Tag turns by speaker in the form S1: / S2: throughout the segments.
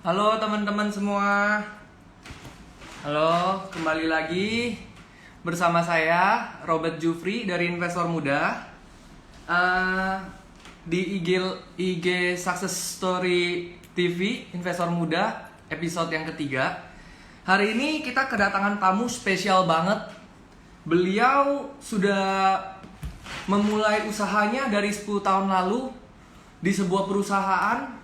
S1: Halo teman-teman semua. Halo, kembali lagi bersama saya Robert Jufri dari Investor Muda. Eh, di IG Success Story TV Investor Muda episode yang ketiga. Hari ini kita kedatangan tamu spesial banget. Beliau sudah memulai usahanya dari 10 tahun lalu di sebuah perusahaan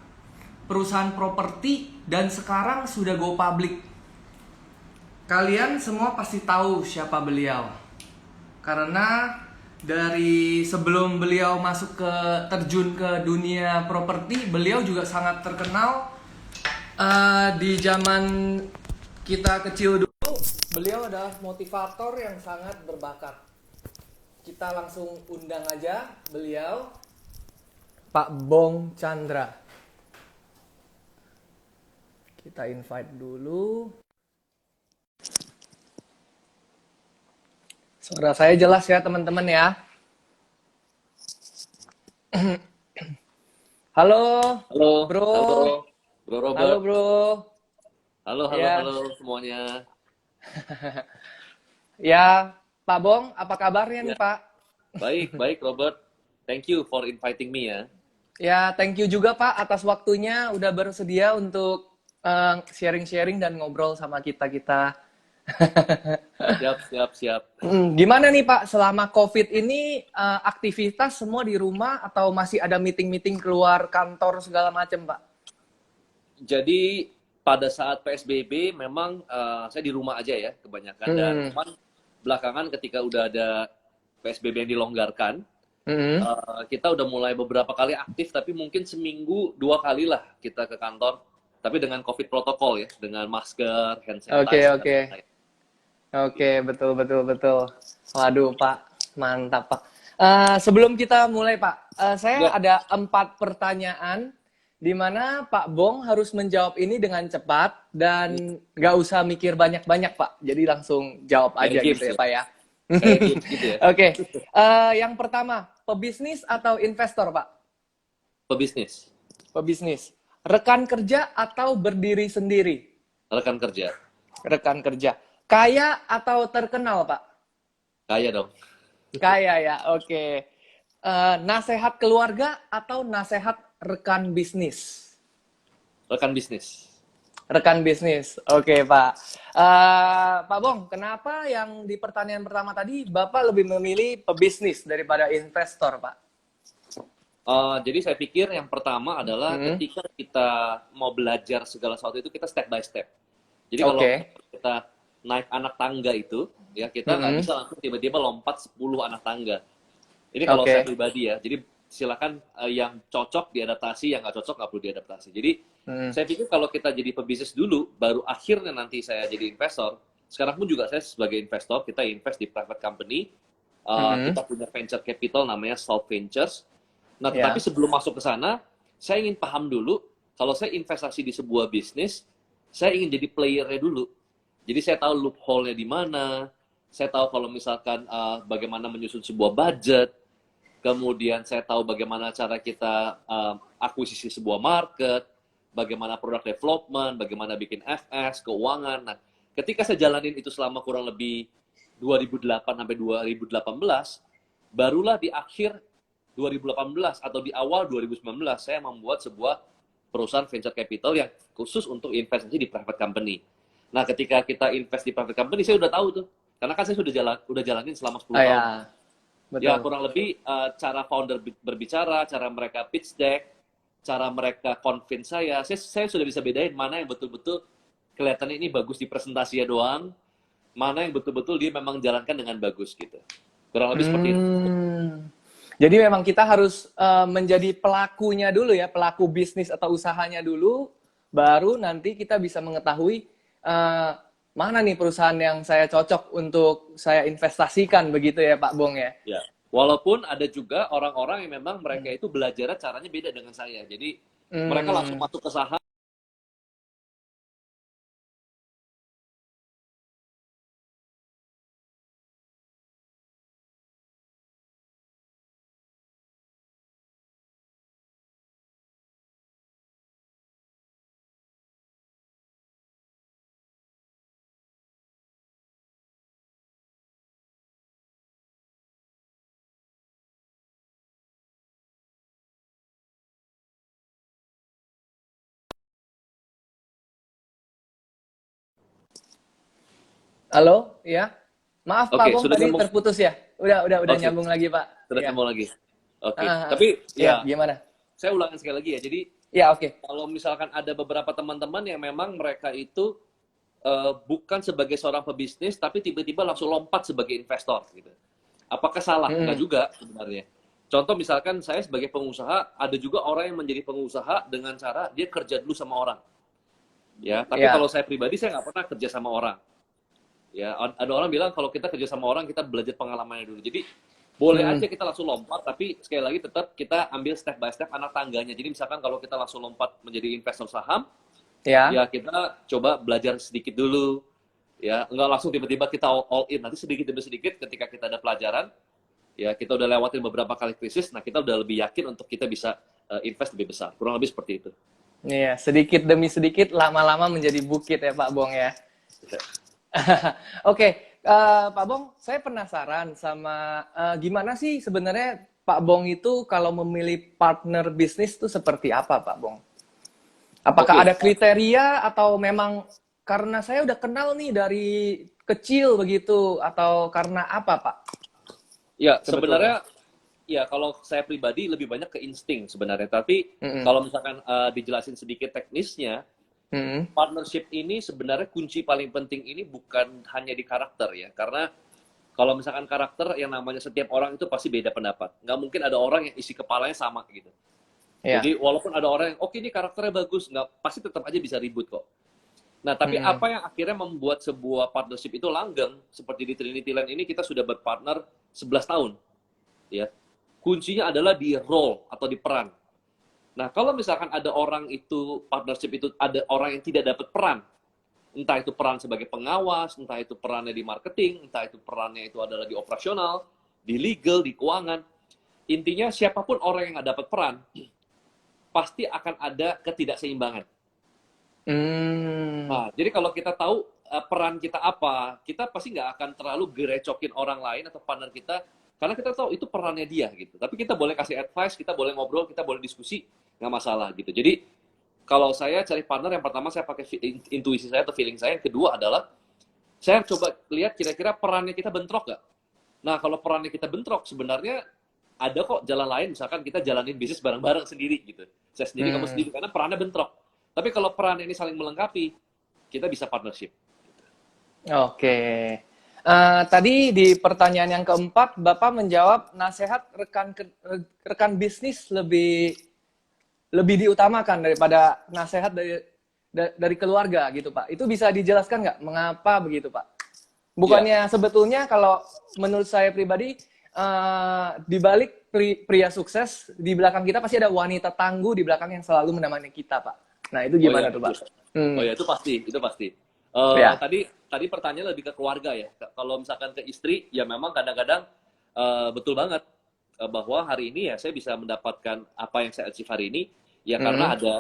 S1: properti, dan sekarang sudah go public. Kalian semua pasti tahu siapa beliau. Karena dari sebelum beliau masuk ke terjun ke dunia properti, beliau juga sangat terkenal di zaman kita kecil dulu. Beliau adalah motivator yang sangat berbakat. Kita langsung undang aja beliau, Pak Bong Chandra. Kita invite dulu. Suara saya jelas ya teman-teman ya. Halo,
S2: Halo, halo,
S1: bro.
S2: Bro
S1: Halo,
S2: Robert.
S1: bro.
S2: Halo, halo,
S1: Ya,
S2: halo semuanya.
S1: ya, Pak Bong, apa kabarnya nih,
S2: Ya,
S1: Pak?
S2: baik, baik Robert. Thank you for inviting me ya.
S1: Ya, thank you juga, Pak, atas waktunya udah bersedia untuk sharing-sharing dan ngobrol sama kita-kita.
S2: Siap, siap, siap.
S1: Gimana nih, Pak, selama COVID ini aktivitas semua di rumah atau masih ada meeting-meeting keluar kantor segala macam, Pak?
S2: Jadi pada saat PSBB memang saya di rumah aja ya kebanyakan, dan
S1: Hmm.
S2: cuman belakangan ketika udah ada PSBB yang dilonggarkan,
S1: Hmm.
S2: kita udah mulai beberapa kali aktif, tapi mungkin seminggu 2 kali lah kita ke kantor. Tapi dengan COVID protokol ya, dengan masker, hand
S1: Oke,
S2: sanitizer dan
S1: oke.
S2: lain-lain.
S1: Oke, betul, betul, betul. Waduh, Pak. Mantap, Pak. Sebelum kita mulai, Pak, saya
S2: Ya,
S1: ada 4 pertanyaan di mana Pak Bong harus menjawab ini dengan cepat dan nggak usah mikir banyak-banyak, Pak. Jadi langsung jawab
S2: kayak
S1: aja gitu
S2: games
S1: ya,
S2: ya,
S1: Pak ya.
S2: kayak games gitu ya.
S1: Oke, yang pertama, pebisnis atau investor, Pak?
S2: Pebisnis,
S1: Pebisnis. Rekan kerja atau berdiri sendiri?
S2: rekan kerja.
S1: Rekan kerja. Kaya atau terkenal, Pak?
S2: Kaya dong.
S1: Kaya ya, oke. Nasehat keluarga atau nasehat rekan bisnis?
S2: Rekan bisnis.
S1: Rekan bisnis, oke Pak. Pak Bong, kenapa yang di pertanyaan pertama tadi Bapak lebih memilih pebisnis daripada investor, Pak?
S2: Jadi saya pikir yang pertama adalah
S1: Hmm,
S2: ketika kita mau belajar segala sesuatu itu kita step by step. Jadi kalau
S1: oke.
S2: kita naik anak tangga itu, ya kita nggak
S1: Hmm,
S2: bisa langsung tiba-tiba lompat 10 anak tangga. Ini kalau saya
S1: oke.
S2: pribadi ya. Jadi silakan yang cocok diadaptasi, yang nggak cocok nggak perlu diadaptasi. Jadi
S1: Hmm,
S2: saya pikir kalau kita jadi pebisnis dulu, baru akhirnya nanti saya jadi investor. Sekarang pun juga saya sebagai investor, kita invest di private company.
S1: hmm,
S2: Kita punya venture capital namanya Salt Ventures. Nah, tetapi
S1: ya.
S2: sebelum masuk ke sana, saya ingin paham dulu, kalau saya investasi di sebuah bisnis, saya ingin jadi playernya dulu. Jadi saya tahu loophole-nya di mana, saya tahu kalau misalkan bagaimana menyusun sebuah budget, kemudian saya tahu bagaimana cara kita akuisisi sebuah market, bagaimana product development, bagaimana bikin FS, keuangan. Nah, ketika saya jalanin itu selama kurang lebih 2008 sampai 2018, barulah di akhir 2018 atau di awal 2019 saya membuat sebuah perusahaan venture capital yang khusus untuk investasi di private company. Nah, ketika kita invest di private company, saya udah tahu tuh. Karena kan saya udah jalanin selama 10
S1: Oh
S2: tahun.
S1: ya,
S2: Ya,
S1: betul.
S2: kurang lebih cara founder berbicara, cara mereka pitch deck, cara mereka convince saya sudah bisa bedain mana yang betul-betul kelihatan ini bagus di presentasinya doang, mana yang betul-betul dia memang jalankan dengan bagus gitu. Kurang lebih seperti itu.
S1: Hmm. Jadi memang kita harus menjadi pelakunya dulu ya, pelaku bisnis atau usahanya dulu, baru nanti kita bisa mengetahui eh, mana nih perusahaan yang saya cocok untuk saya investasikan begitu ya Pak Bong ya.
S2: Ya. Walaupun ada juga orang-orang yang memang mereka
S1: Hmm.
S2: itu belajar caranya beda dengan saya. Jadi mereka langsung
S1: Hmm.
S2: masuk ke saham,
S1: Halo, ya. Maaf Pak
S2: Oke,
S1: Bong
S2: sudah
S1: tadi
S2: nyambung.
S1: terputus ya. Udah
S2: Oke,
S1: nyambung lagi Pak.
S2: sudah
S1: Ya.
S2: nyambung lagi. Oke,
S1: Ah,
S2: tapi
S1: ya,
S2: ya
S1: gimana?
S2: saya ulangin sekali lagi ya. Jadi
S1: Ya, oke.
S2: kalau misalkan ada beberapa teman-teman yang memang mereka itu bukan sebagai seorang pebisnis, tapi tiba-tiba langsung lompat sebagai investor gitu. Apakah salah? Enggak
S1: Mm-mm.
S2: juga sebenarnya. Contoh misalkan saya sebagai pengusaha, ada juga orang yang menjadi pengusaha dengan cara dia kerja dulu sama orang. Ya, tapi kalau
S1: Ya.
S2: saya pribadi saya nggak pernah kerja sama orang. Ya, ada orang bilang kalau kita kerja sama orang kita belajar pengalamannya dulu. Jadi boleh aja
S1: Mm.
S2: kita langsung lompat, tapi sekali lagi tetap kita ambil step by step anak tangganya. Jadi misalkan kalau kita langsung lompat menjadi investor saham,
S1: Ya.
S2: ya kita coba belajar sedikit dulu. Ya, nggak langsung tiba-tiba kita all in. Nanti sedikit demi sedikit ketika kita ada pelajaran, ya kita udah lewatin beberapa kali krisis, nah kita udah lebih yakin untuk kita bisa invest lebih besar. Kurang lebih seperti itu.
S1: Iya, sedikit demi sedikit lama-lama menjadi bukit ya Pak Bong ya. Oke, Pak Bong, saya penasaran sama gimana sih sebenarnya Pak Bong itu kalau memilih partner bisnis itu seperti apa Pak Bong? Apakah
S2: Oke,
S1: ada kriteria atau memang karena saya udah kenal nih dari kecil begitu atau karena apa Pak
S2: ya
S1: sebetulnya?
S2: sebenarnya ya kalau saya pribadi lebih banyak ke insting sebenarnya. Tapi
S1: Mm-mm.
S2: kalau misalkan dijelasin sedikit teknisnya,
S1: Mm-mm.
S2: partnership ini sebenarnya kunci paling penting ini bukan hanya di karakter ya. Karena kalau misalkan karakter yang namanya setiap orang itu pasti beda pendapat. Nggak mungkin ada orang yang isi kepalanya sama gitu.
S1: Ya.
S2: Jadi walaupun ada orang yang oke ini karakternya bagus, nggak pasti tetap aja bisa ribut kok. Nah, tapi
S1: Mm-mm.
S2: apa yang akhirnya membuat sebuah partnership itu langgeng, seperti di Trinity Land ini kita sudah berpartner 11 tahun, ya. Kuncinya adalah di role atau di peran. Nah, kalau misalkan ada orang itu partnership itu ada orang yang tidak dapat peran, entah itu peran sebagai pengawas, entah itu perannya di marketing, entah itu perannya itu adalah di operasional, di legal, di keuangan. Intinya siapapun orang yang nggak dapat peran, pasti akan ada ketidakseimbangan.
S1: Hmm.
S2: Nah, jadi kalau kita tahu peran kita apa, kita pasti nggak akan terlalu gerecokin orang lain atau partner kita, karena kita tahu itu perannya dia gitu. Tapi kita boleh kasih advice, kita boleh ngobrol, kita boleh diskusi, nggak masalah gitu. Jadi kalau saya cari partner, yang pertama saya pakai intuisi saya atau feeling saya. Yang kedua adalah saya coba lihat kira-kira perannya kita bentrok nggak. Nah, kalau perannya kita bentrok, sebenarnya ada kok jalan lain. Misalkan kita jalanin bisnis bareng-bareng sendiri gitu. Saya sendiri, kamu
S1: Hmm.
S2: sendiri, karena perannya bentrok. Tapi kalau peran ini saling melengkapi, kita bisa partnership.
S1: Oke. Tadi di pertanyaan yang keempat, Bapak menjawab nasihat rekan bisnis lebih diutamakan daripada nasihat dari keluarga gitu, Pak. Itu bisa dijelaskan nggak mengapa begitu, Pak?
S2: Ya,
S1: Bukannya sebetulnya kalau menurut saya pribadi di balik pria sukses di belakang kita pasti ada wanita tangguh di belakang yang selalu menemani kita, Pak. Nah, itu
S2: oh
S1: gimana
S2: ya,
S1: tuh, Pak?
S2: oh
S1: Hmm,
S2: ya itu pasti, itu pasti.
S1: ya.
S2: Tadi pertanyaan lebih ke keluarga ya. Kalau misalkan ke istri, ya memang kadang-kadang betul banget bahwa hari ini ya saya bisa mendapatkan apa yang saya achieve hari ini ya karena
S1: Hmm,
S2: ada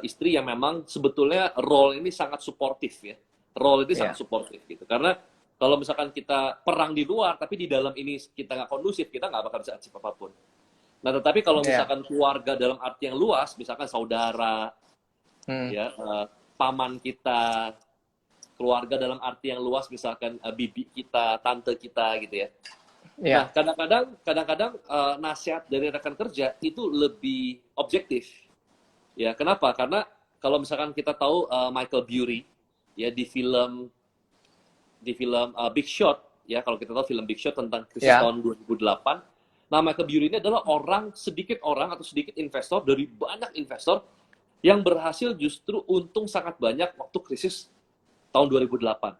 S2: istri yang memang sebetulnya role ini sangat suportif ya. Role ini sangat
S1: ya.
S2: suportif gitu. Karena kalau misalkan kita perang di luar tapi di dalam ini kita nggak kondusif, kita nggak bakal bisa achieve apapun. Nah, tetapi kalau
S1: Ya.
S2: misalkan keluarga dalam arti yang luas, misalkan saudara,
S1: Hmm,
S2: ya paman kita, keluarga dalam arti yang luas, misalkan bibi kita, tante kita gitu ya. Nah,
S1: ya.
S2: kadang-kadang nasihat dari rekan kerja itu lebih objektif. Ya, kenapa? Karena kalau misalkan kita tahu Michael Burry ya di film Big Shot, ya kalau kita tahu film Big Shot tentang krisis
S1: Ya.
S2: tahun 2008. Nah, Michael Burry ini adalah sedikit orang atau sedikit investor dari banyak investor yang berhasil justru untung sangat banyak waktu krisis tahun 2008.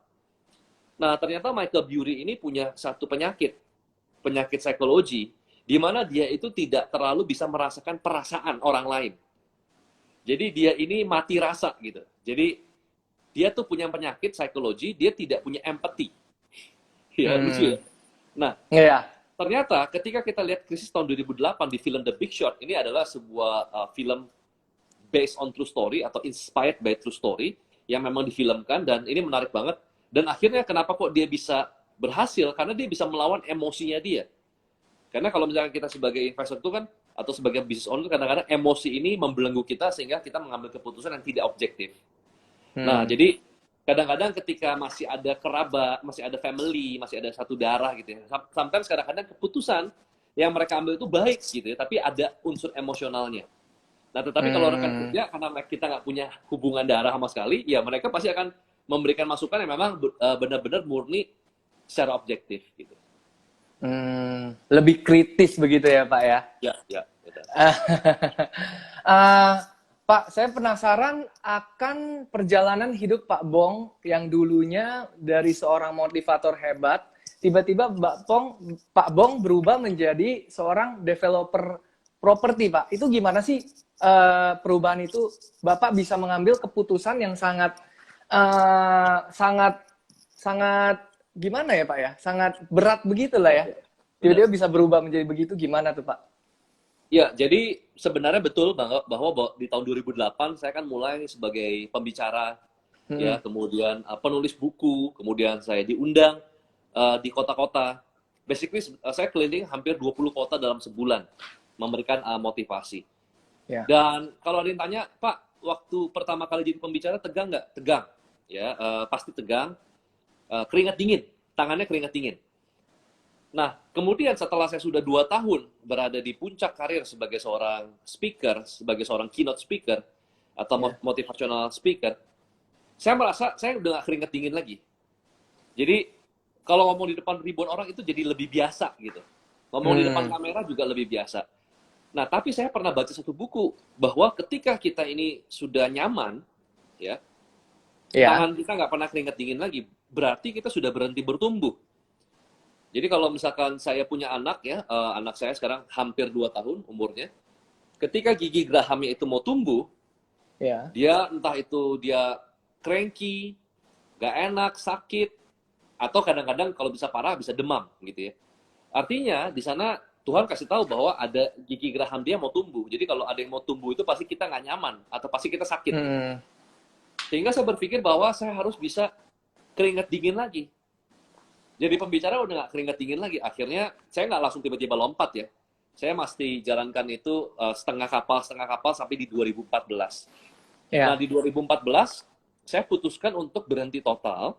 S2: Nah, ternyata Michael Burry ini punya satu penyakit psikologi, di mana dia itu tidak terlalu bisa merasakan perasaan orang lain. Jadi dia ini mati rasa gitu. Jadi dia tuh punya penyakit psikologi, dia tidak punya empati. Ya, lucu
S1: Hmm,
S2: ya. Nah,
S1: ya.
S2: ternyata ketika kita lihat krisis tahun 2008 di film The Big Short, ini adalah sebuah film based on true story atau inspired by true story yang memang difilmkan, dan ini menarik banget. Dan akhirnya kenapa kok dia bisa berhasil? Karena dia bisa melawan emosinya dia. Karena kalau misalnya kita sebagai investor itu kan atau sebagai business owner kadang-kadang emosi ini membelenggu kita sehingga kita mengambil keputusan yang tidak objektif. Nah,
S1: Hmm,
S2: jadi kadang-kadang ketika masih ada kerabat, masih ada family, masih ada satu darah gitu ya. Sometimes kadang-kadang keputusan yang mereka ambil itu baik gitu ya, tapi ada unsur emosionalnya. Nah, tetapi kalau rekan
S1: Hmm.
S2: kerja karena kita nggak punya hubungan darah sama sekali, ya mereka pasti akan memberikan masukan yang memang benar-benar murni secara objektif gitu.
S1: Lebih kritis begitu ya Pak ya.
S2: Ya, ya, betul.
S1: Eh, Pak, saya penasaran akan perjalanan hidup Pak yang dulunya dari seorang motivator hebat, tiba-tiba Pak Bong berubah menjadi seorang developer properti, Pak. Itu gimana sih perubahan itu? Bapak bisa mengambil keputusan yang sangat sangat sangat gimana ya, Pak ya? Sangat berat begitulah ya. Tiba-tiba bisa berubah menjadi begitu, gimana tuh, Pak?
S2: Ya, jadi sebenarnya betul bahwa di tahun 2008 saya kan mulai sebagai pembicara, ya, kemudian penulis buku, kemudian saya diundang di kota-kota. Basically saya keliling hampir 20 kota dalam sebulan memberikan motivasi.
S1: Ya.
S2: Dan kalau ada yang tanya, Pak, waktu pertama kali jadi pembicara tegang nggak? Tegang, ya, pasti tegang, keringat dingin, tangannya keringat dingin. Nah, kemudian setelah saya sudah 2 tahun berada di puncak karir sebagai seorang speaker, sebagai seorang keynote speaker, atau motivational speaker, saya merasa saya udah nggak keringet dingin lagi. Jadi, kalau ngomong di depan ribuan orang itu jadi lebih biasa gitu. Ngomong di depan kamera juga lebih biasa. Nah, tapi saya pernah baca satu buku, bahwa ketika kita ini sudah nyaman, ya, tangan kita nggak pernah keringet dingin lagi, berarti kita sudah berhenti bertumbuh. Jadi kalau misalkan saya punya anak ya, anak saya sekarang hampir 2 tahun umurnya, ketika gigi gerahamnya itu mau tumbuh, dia entah itu dia cranky, gak enak, sakit, atau kadang-kadang kalau bisa parah bisa demam gitu ya. Artinya di sana Tuhan kasih tahu bahwa ada gigi geraham dia mau tumbuh. Jadi kalau ada yang mau tumbuh itu pasti kita nggak nyaman atau pasti kita sakit. Sehingga saya berpikir bahwa saya harus bisa keringat dingin lagi. Jadi pembicara udah nggak keringat dingin lagi. Akhirnya saya nggak langsung tiba-tiba lompat ya. Saya mesti jalankan itu setengah kapal sampai di 2014. Nah di 2014 saya putuskan untuk berhenti total.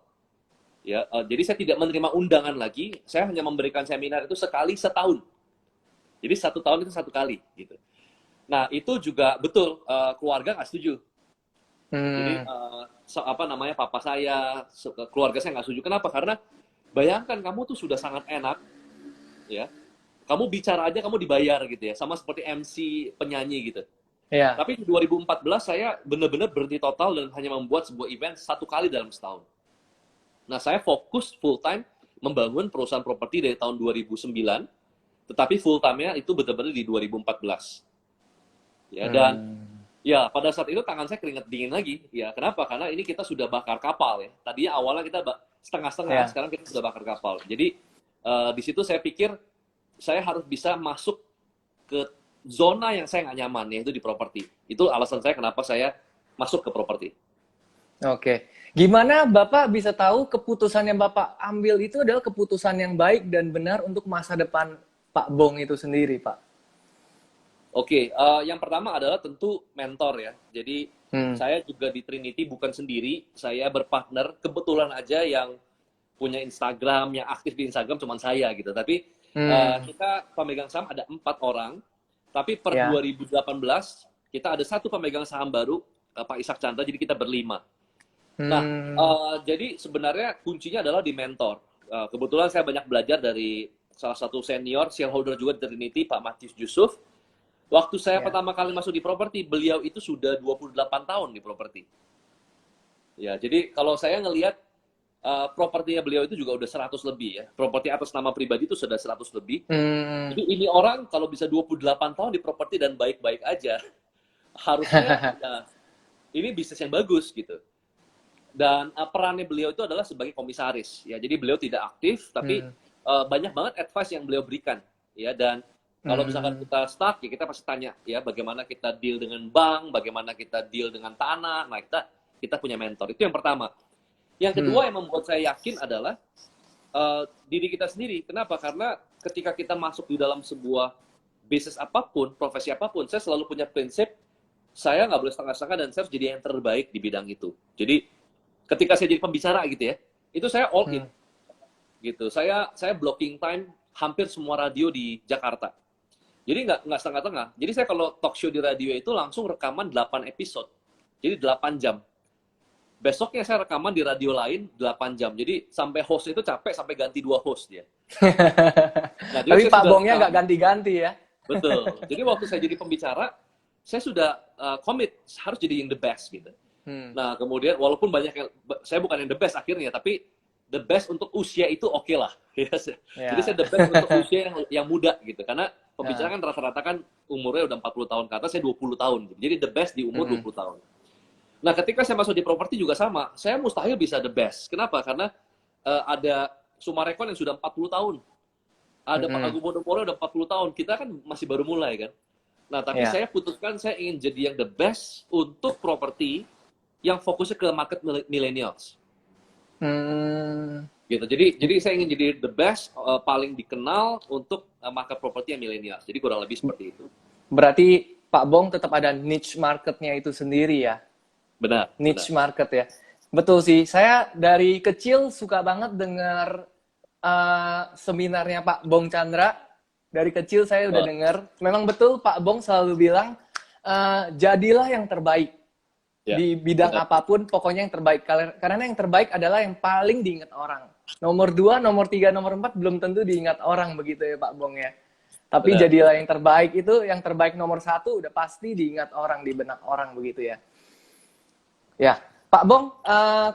S2: Ya, jadi saya tidak menerima undangan lagi. Saya hanya memberikan seminar itu sekali setahun. Jadi 1 tahun itu 1 kali gitu. Nah itu juga betul keluarga nggak setuju. Jadi papa saya, keluarga saya nggak setuju. Kenapa? Karena bayangkan kamu tuh sudah sangat enak, ya. Kamu bicara aja kamu dibayar gitu ya, sama seperti MC penyanyi gitu. Tapi di 2014 saya benar-benar berhenti total dan hanya membuat sebuah event 1 kali dalam setahun. Nah saya fokus full time membangun perusahaan properti dari tahun 2009, tetapi full time-nya itu benar-benar di 2014. Ya dan ya pada saat itu tangan saya keringat dingin lagi. Ya kenapa? Karena ini kita sudah bakar kapal ya. Tadinya awalnya kita setengah-setengah, sekarang kita sudah bakar kapal. Jadi di situ saya pikir saya harus bisa masuk ke zona yang saya nggak nyaman, yaitu di properti. Itu alasan saya kenapa saya masuk ke properti.
S1: Oke. Gimana Bapak bisa tahu keputusan yang Bapak ambil itu adalah keputusan yang baik dan benar untuk masa depan Pak Bong itu sendiri, Pak?
S2: Oke, yang pertama adalah tentu mentor ya. Jadi saya juga di Trinity bukan sendiri, saya berpartner. Kebetulan aja yang punya Instagram, yang aktif di Instagram cuma saya gitu. Tapi kita pemegang saham ada 4 orang. Tapi per 2018 kita ada 1 pemegang saham baru, Pak Ishak Chandra. Jadi kita berlima. Nah, jadi sebenarnya kuncinya adalah di mentor. Kebetulan saya banyak belajar dari salah satu senior shareholder juga di Trinity, Pak Matius Yusuf. Waktu saya pertama kali masuk di properti, beliau itu sudah 28 tahun di properti. Ya, jadi kalau saya ngelihat propertinya beliau itu juga udah 100 lebih ya. Properti atas nama pribadi itu sudah 100 lebih. Jadi ini orang kalau bisa 28 tahun di properti dan baik-baik aja, harusnya ya, ini bisnis yang bagus gitu. Dan perannya beliau itu adalah sebagai komisaris ya. Jadi beliau tidak aktif tapi banyak banget advice yang beliau berikan ya. Dan kalau misalkan kita stuck ya kita pasti tanya ya bagaimana kita deal dengan bank, bagaimana kita deal dengan tanah. Nah, kita punya mentor. Itu yang pertama. Yang kedua yang membuat saya yakin adalah diri kita sendiri. Kenapa? Karena ketika kita masuk di dalam sebuah bisnis apapun, profesi apapun, saya selalu punya prinsip saya nggak boleh setengah-setengah dan saya harus jadi yang terbaik di bidang itu. Jadi ketika saya jadi pembicara gitu ya, itu saya all in
S1: Hmm.
S2: gitu. Saya blocking time hampir semua radio di Jakarta. Jadi nggak setengah-tengah. Jadi saya kalau talk show di radio itu langsung rekaman 8 episode. Jadi 8 jam. Besoknya saya rekaman di radio lain 8 jam. Jadi sampai host itu capek sampai ganti 2 host dia. Nah, jadi
S1: Tapi
S2: saya
S1: Pak
S2: sudah
S1: Bongnya
S2: rekam.
S1: nggak ganti-ganti ya.
S2: Betul. Jadi waktu saya jadi pembicara, saya sudah commit harus jadi yang the best gitu.
S1: Hmm.
S2: Nah, kemudian walaupun banyak yang saya bukan yang the best akhirnya, tapi the best untuk usia itu oke lah. Ya,
S1: Ya.
S2: jadi saya the best untuk usia yang muda gitu. Karena pembicara
S1: Ya.
S2: kan rata-rata kan umurnya udah 40 tahun ke atas, saya 20 tahun. Jadi the best di umur 20 tahun. Nah, ketika saya masuk di properti juga sama. Saya mustahil bisa the best. Kenapa? Karena ada Sumarekon yang sudah 40 tahun. Ada Pak Agung Podomoro udah 40 tahun. Kita kan masih baru mulai kan. Nah, tapi
S1: Ya.
S2: saya putuskan saya ingin jadi yang the best untuk properti yang fokusnya ke market millennials. Gitu. Jadi saya ingin jadi the best, paling dikenal untuk market properti yang millennials. Jadi kurang lebih seperti itu.
S1: Berarti Pak Bong tetap ada niche marketnya itu sendiri ya.
S2: Benar.
S1: Niche market ya. Betul sih. Saya dari kecil suka banget dengar seminarnya Pak Bong Chandra. Dari kecil saya udah dengar. Memang betul Pak Bong selalu bilang, jadilah yang terbaik.
S2: Ya,
S1: Di bidang
S2: benar.
S1: apapun, pokoknya yang terbaik. Karena yang terbaik adalah yang paling diingat orang. Nomor 2, nomor 3, nomor 4 belum tentu diingat orang begitu ya Pak Bong ya. Tapi
S2: Benar.
S1: jadilah yang terbaik itu, yang terbaik nomor 1 udah pasti diingat orang, di benak orang begitu ya. Ya, Pak Bong,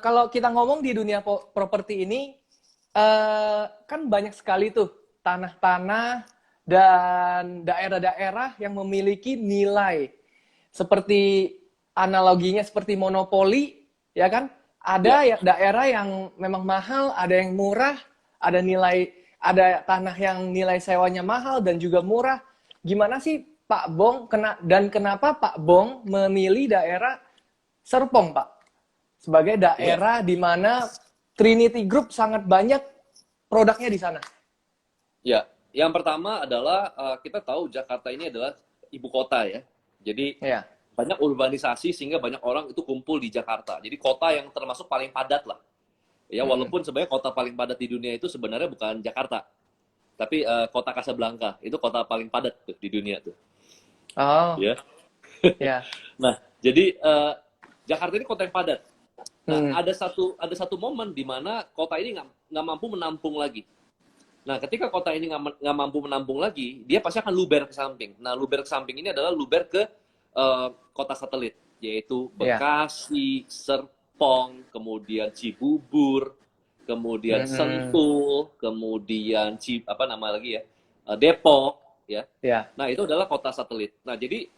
S1: kalau kita ngomong di dunia properti ini, kan banyak sekali tuh tanah-tanah dan daerah-daerah yang memiliki nilai. Seperti analoginya seperti monopoli, ya kan? Ada ya daerah yang memang mahal, ada yang murah, ada tanah yang nilai sewanya mahal dan juga murah. Gimana sih Pak Bong dan kenapa Pak Bong memilih daerah Serpong, Pak? Sebagai daerah di mana Trinity Group sangat banyak produknya di sana.
S2: Ya, yang pertama adalah kita tahu Jakarta ini adalah ibu kota ya. Jadi
S1: Ya.
S2: banyak urbanisasi sehingga banyak orang itu kumpul di Jakarta. Jadi kota yang termasuk paling padat lah. Ya, walaupun sebenarnya kota paling padat di dunia itu sebenarnya bukan Jakarta. Tapi kota Casablanca itu kota paling padat tuh di dunia tuh.
S1: Oh.
S2: Ya.
S1: Ya.
S2: Nah, jadi Jakarta ini kota yang padat. Nah, ada satu momen di mana kota ini nggak mampu menampung lagi. Nah, ketika kota ini nggak mampu menampung lagi, dia pasti akan luber ke samping. Nah, luber ke samping ini adalah luber ke kota satelit, yaitu Bekasi, Serpong, kemudian Cibubur, kemudian Sentul, kemudian Depok, ya. Nah, itu adalah kota satelit. Nah, jadi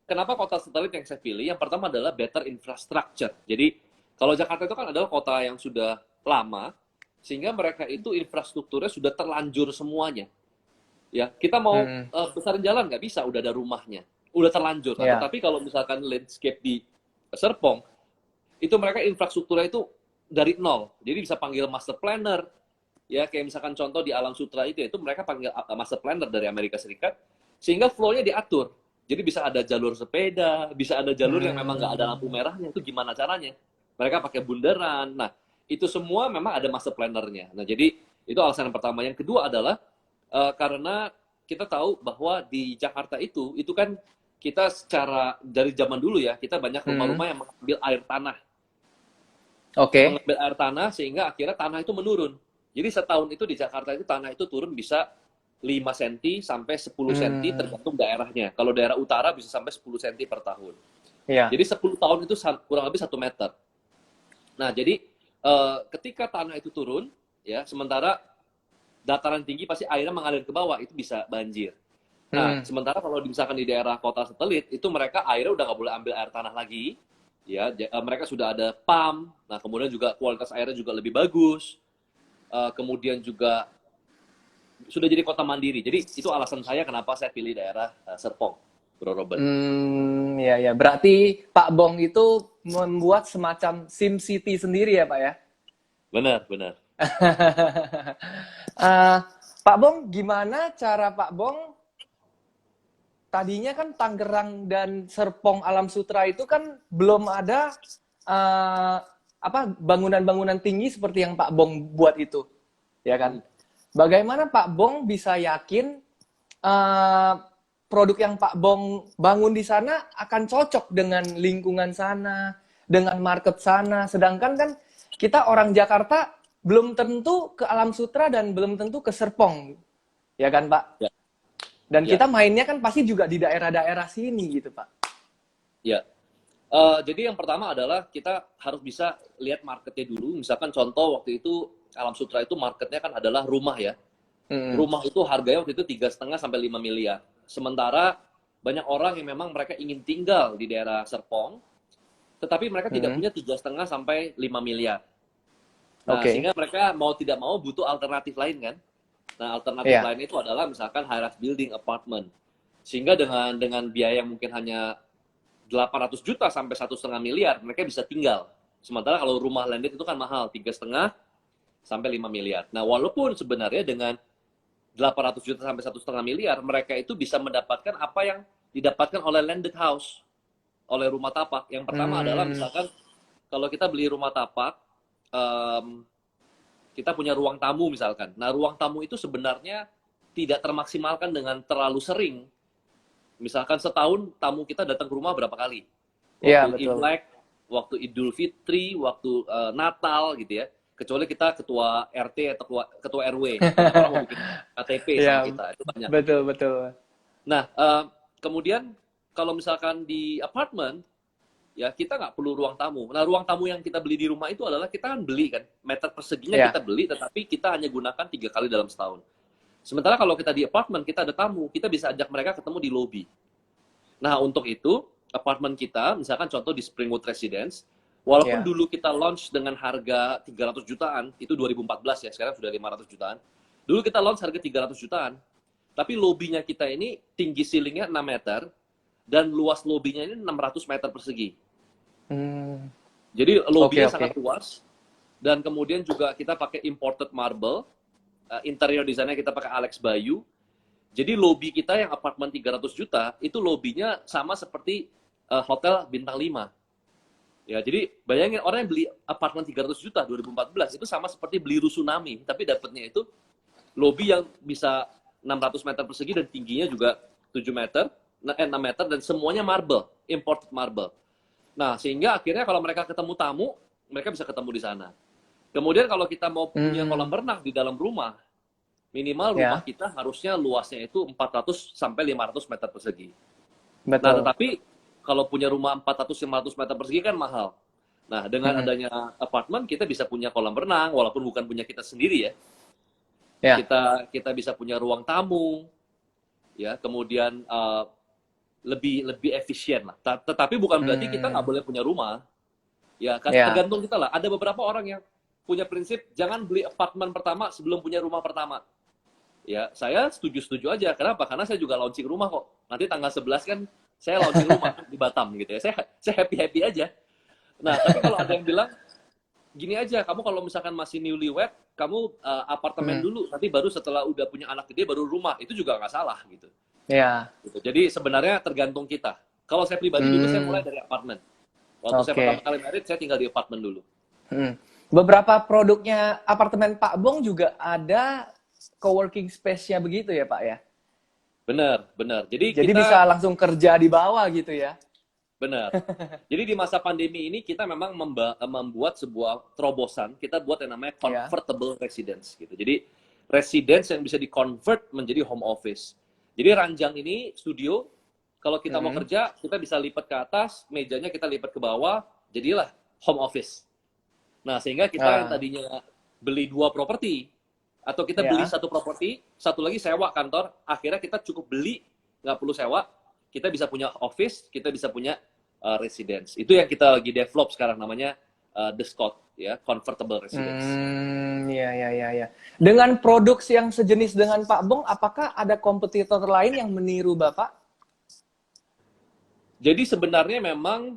S2: kenapa kota satelit yang saya pilih? Yang pertama adalah better infrastructure. Jadi kalau Jakarta itu kan adalah kota yang sudah lama, sehingga mereka itu infrastrukturnya sudah terlanjur semuanya. Ya, kita mau besarin jalan nggak bisa, udah ada rumahnya, udah terlanjur. Nah, tetapi kalau misalkan landscape di Serpong, itu mereka infrastrukturnya itu dari nol. Jadi bisa panggil master planner, ya kayak misalkan contoh di Alam Sutra itu mereka panggil master planner dari Amerika Serikat, sehingga flow-nya diatur. Jadi bisa ada jalur sepeda, bisa ada jalur yang memang nggak ada lampu merahnya. Itu gimana caranya? Mereka pakai bundaran. Nah, itu semua memang ada master planner-nya. Nah, jadi itu alasan yang pertama. Yang kedua adalah karena kita tahu bahwa di Jakarta itu kan kita secara dari zaman dulu ya, kita banyak rumah-rumah yang mengambil air tanah. Mengambil air tanah sehingga akhirnya tanah itu menurun. Jadi setahun itu di Jakarta itu tanah itu turun bisa 5 cm sampai 10 cm tergantung daerahnya. Kalau daerah utara bisa sampai 10 cm per tahun. Jadi 10 tahun itu kurang lebih 1 meter. Nah, jadi ketika tanah itu turun, ya, sementara dataran tinggi pasti airnya mengalir ke bawah, itu bisa banjir. Nah, sementara kalau misalkan di daerah kota satelit, itu mereka airnya udah nggak boleh ambil air tanah lagi, ya, mereka sudah ada pump, nah kemudian juga kualitas airnya juga lebih bagus, kemudian juga sudah jadi kota mandiri. Jadi itu alasan saya kenapa saya pilih daerah Serpong, Bro Robert.
S1: Ya. Berarti Pak Bong itu membuat semacam Sim City sendiri ya, Pak ya?
S2: Benar.
S1: Pak Bong, gimana cara Pak Bong? Tadinya kan Tangerang dan Serpong Alam Sutra itu kan belum ada bangunan-bangunan tinggi seperti yang Pak Bong buat itu, ya kan? Bagaimana Pak Bong bisa yakin eh, produk yang Pak Bong bangun di sana akan cocok dengan lingkungan sana, dengan market sana, sedangkan kan kita orang Jakarta belum tentu ke Alam Sutra dan belum tentu ke Serpong, ya kan Pak?
S2: Ya,
S1: Dan
S2: ya,
S1: kita mainnya kan pasti juga di daerah-daerah sini gitu Pak.
S2: ya. Jadi yang pertama adalah kita harus bisa lihat marketnya dulu. Misalkan contoh waktu itu Alam Sutra itu marketnya kan adalah rumah ya. Rumah itu harganya waktu itu 3,5 sampai 5 miliar. Sementara banyak orang yang memang mereka ingin tinggal di daerah Serpong, tetapi mereka tidak punya 3,5 sampai 5 miliar. Nah,
S1: Oke.
S2: sehingga mereka mau tidak mau butuh alternatif lain kan. Nah, alternatif
S1: Iya.
S2: lain itu adalah misalkan high rise building apartment. Sehingga dengan biaya yang mungkin hanya 800 juta sampai 1,5 miliar, mereka bisa tinggal. Sementara kalau rumah landed itu kan mahal, 3,5 sampai 5 miliar. Nah, walaupun sebenarnya dengan 800 juta sampai 1,5 miliar, mereka itu bisa mendapatkan apa yang didapatkan oleh landed house, oleh rumah tapak. Yang pertama adalah misalkan kalau kita beli rumah tapak, kita punya ruang tamu misalkan. Nah, ruang tamu itu sebenarnya tidak termaksimalkan dengan terlalu sering. Misalkan setahun tamu kita datang ke rumah berapa kali?
S1: Iya,
S2: Waktu
S1: betul.
S2: Imlek, waktu Idul Fitri, waktu Natal gitu ya. Kecuali kita ketua RT atau ketua RW. Banyak orang mau bikin KTP sama
S1: Iya,
S2: kita, itu banyak.
S1: betul, betul.
S2: Nah, kemudian kalau misalkan di apartemen, ya kita nggak perlu ruang tamu. Nah, ruang tamu yang kita beli di rumah itu adalah kita kan beli kan, meter perseginya
S1: Iya.
S2: kita beli, tetapi kita hanya gunakan 3 kali dalam setahun. Sementara kalau kita di apartemen, kita ada tamu, kita bisa ajak mereka ketemu di lobby. Nah, untuk itu, apartemen kita, misalkan contoh di Springwood Residence, walaupun
S1: Iya.
S2: dulu kita launch dengan harga 300 jutaan, itu 2014 ya, sekarang sudah 500 jutaan. Dulu kita launch harga 300 jutaan, tapi lobbynya kita ini tinggi ceilingnya 6 meter, dan luas lobbynya ini 600 meter persegi.
S1: Hmm.
S2: Jadi
S1: Oke,
S2: lobbynya
S1: oke.
S2: sangat luas, dan kemudian juga kita pakai imported marble, interior desainnya kita pakai Alex Bayu. Jadi lobby kita yang apartemen 300 juta, itu lobbynya sama seperti hotel bintang 5. Ya, jadi bayangin orang yang beli apartemen 300 juta 2014 itu sama seperti beli Rusunami, tapi dapatnya itu lobby yang bisa 600 meter persegi dan tingginya juga 7 meter, 6 meter dan semuanya marble, imported marble. Nah, sehingga akhirnya kalau mereka ketemu tamu, mereka bisa ketemu di sana. Kemudian kalau kita mau punya kolam
S1: Hmm.
S2: renang di dalam rumah, minimal rumah
S1: Ya,
S2: kita harusnya luasnya itu 400 sampai 500 meter persegi. Nah,
S1: betul.
S2: tetapi kalau punya rumah 400-500 meter persegi kan mahal. Nah, dengan
S1: Hmm.
S2: adanya apartemen kita bisa punya kolam renang walaupun bukan punya kita sendiri ya.
S1: Ya.
S2: Kita bisa punya ruang tamu ya, kemudian lebih efisien lah. Tetapi bukan berarti kita nggak
S1: Hmm.
S2: boleh punya rumah. Ya,
S1: Ya.
S2: tergantung kita lah. Ada beberapa orang yang punya prinsip jangan beli apartemen pertama sebelum punya rumah pertama. Ya, saya setuju-setuju aja. Kenapa? Karena saya juga launching rumah kok. Nanti tanggal 11 kan saya launching rumah di Batam gitu ya. Saya happy-happy aja. Nah, tapi kalau ada yang bilang gini aja, kamu kalau misalkan masih newlywed, kamu apartemen
S1: Hmm.
S2: dulu, nanti baru setelah udah punya anak gede baru rumah. Itu juga nggak salah gitu.
S1: Ya.
S2: Gitu. Jadi sebenarnya tergantung kita. Kalau saya pribadi dulu saya mulai
S1: Hmm.
S2: dari apartemen. Waktu saya pertama
S1: Oke.
S2: kali married, saya tinggal di apartemen dulu.
S1: Hmm. Beberapa produknya apartemen Pak Bong juga ada coworking space-nya begitu ya, Pak ya?
S2: Benar, benar. Jadi
S1: Jadi bisa
S2: kita
S1: langsung kerja di bawah gitu ya?
S2: benar. Jadi di masa pandemi ini kita memang membuat sebuah terobosan. Kita buat yang namanya
S1: Ya.
S2: comfortable residence gitu. Jadi residence yang bisa di-convert menjadi home office. Jadi ranjang ini studio, kalau kita mau
S1: Hmm.
S2: kerja, kita bisa lipat ke atas, mejanya kita lipat ke bawah, jadilah home office. Nah, sehingga kita yang
S1: Ah,
S2: tadinya beli 2 properti, atau kita beli
S1: ya.
S2: 1 properti, satu lagi sewa kantor, akhirnya kita cukup beli, nggak perlu sewa, kita bisa punya office, kita bisa punya residence. Itu yang kita lagi develop sekarang, namanya The Scott, ya, Comfortable Residence.
S1: Ya, ya, ya, ya. Dengan produk yang sejenis dengan Pak Bong, apakah ada kompetitor lain yang meniru Bapak?
S2: Jadi sebenarnya memang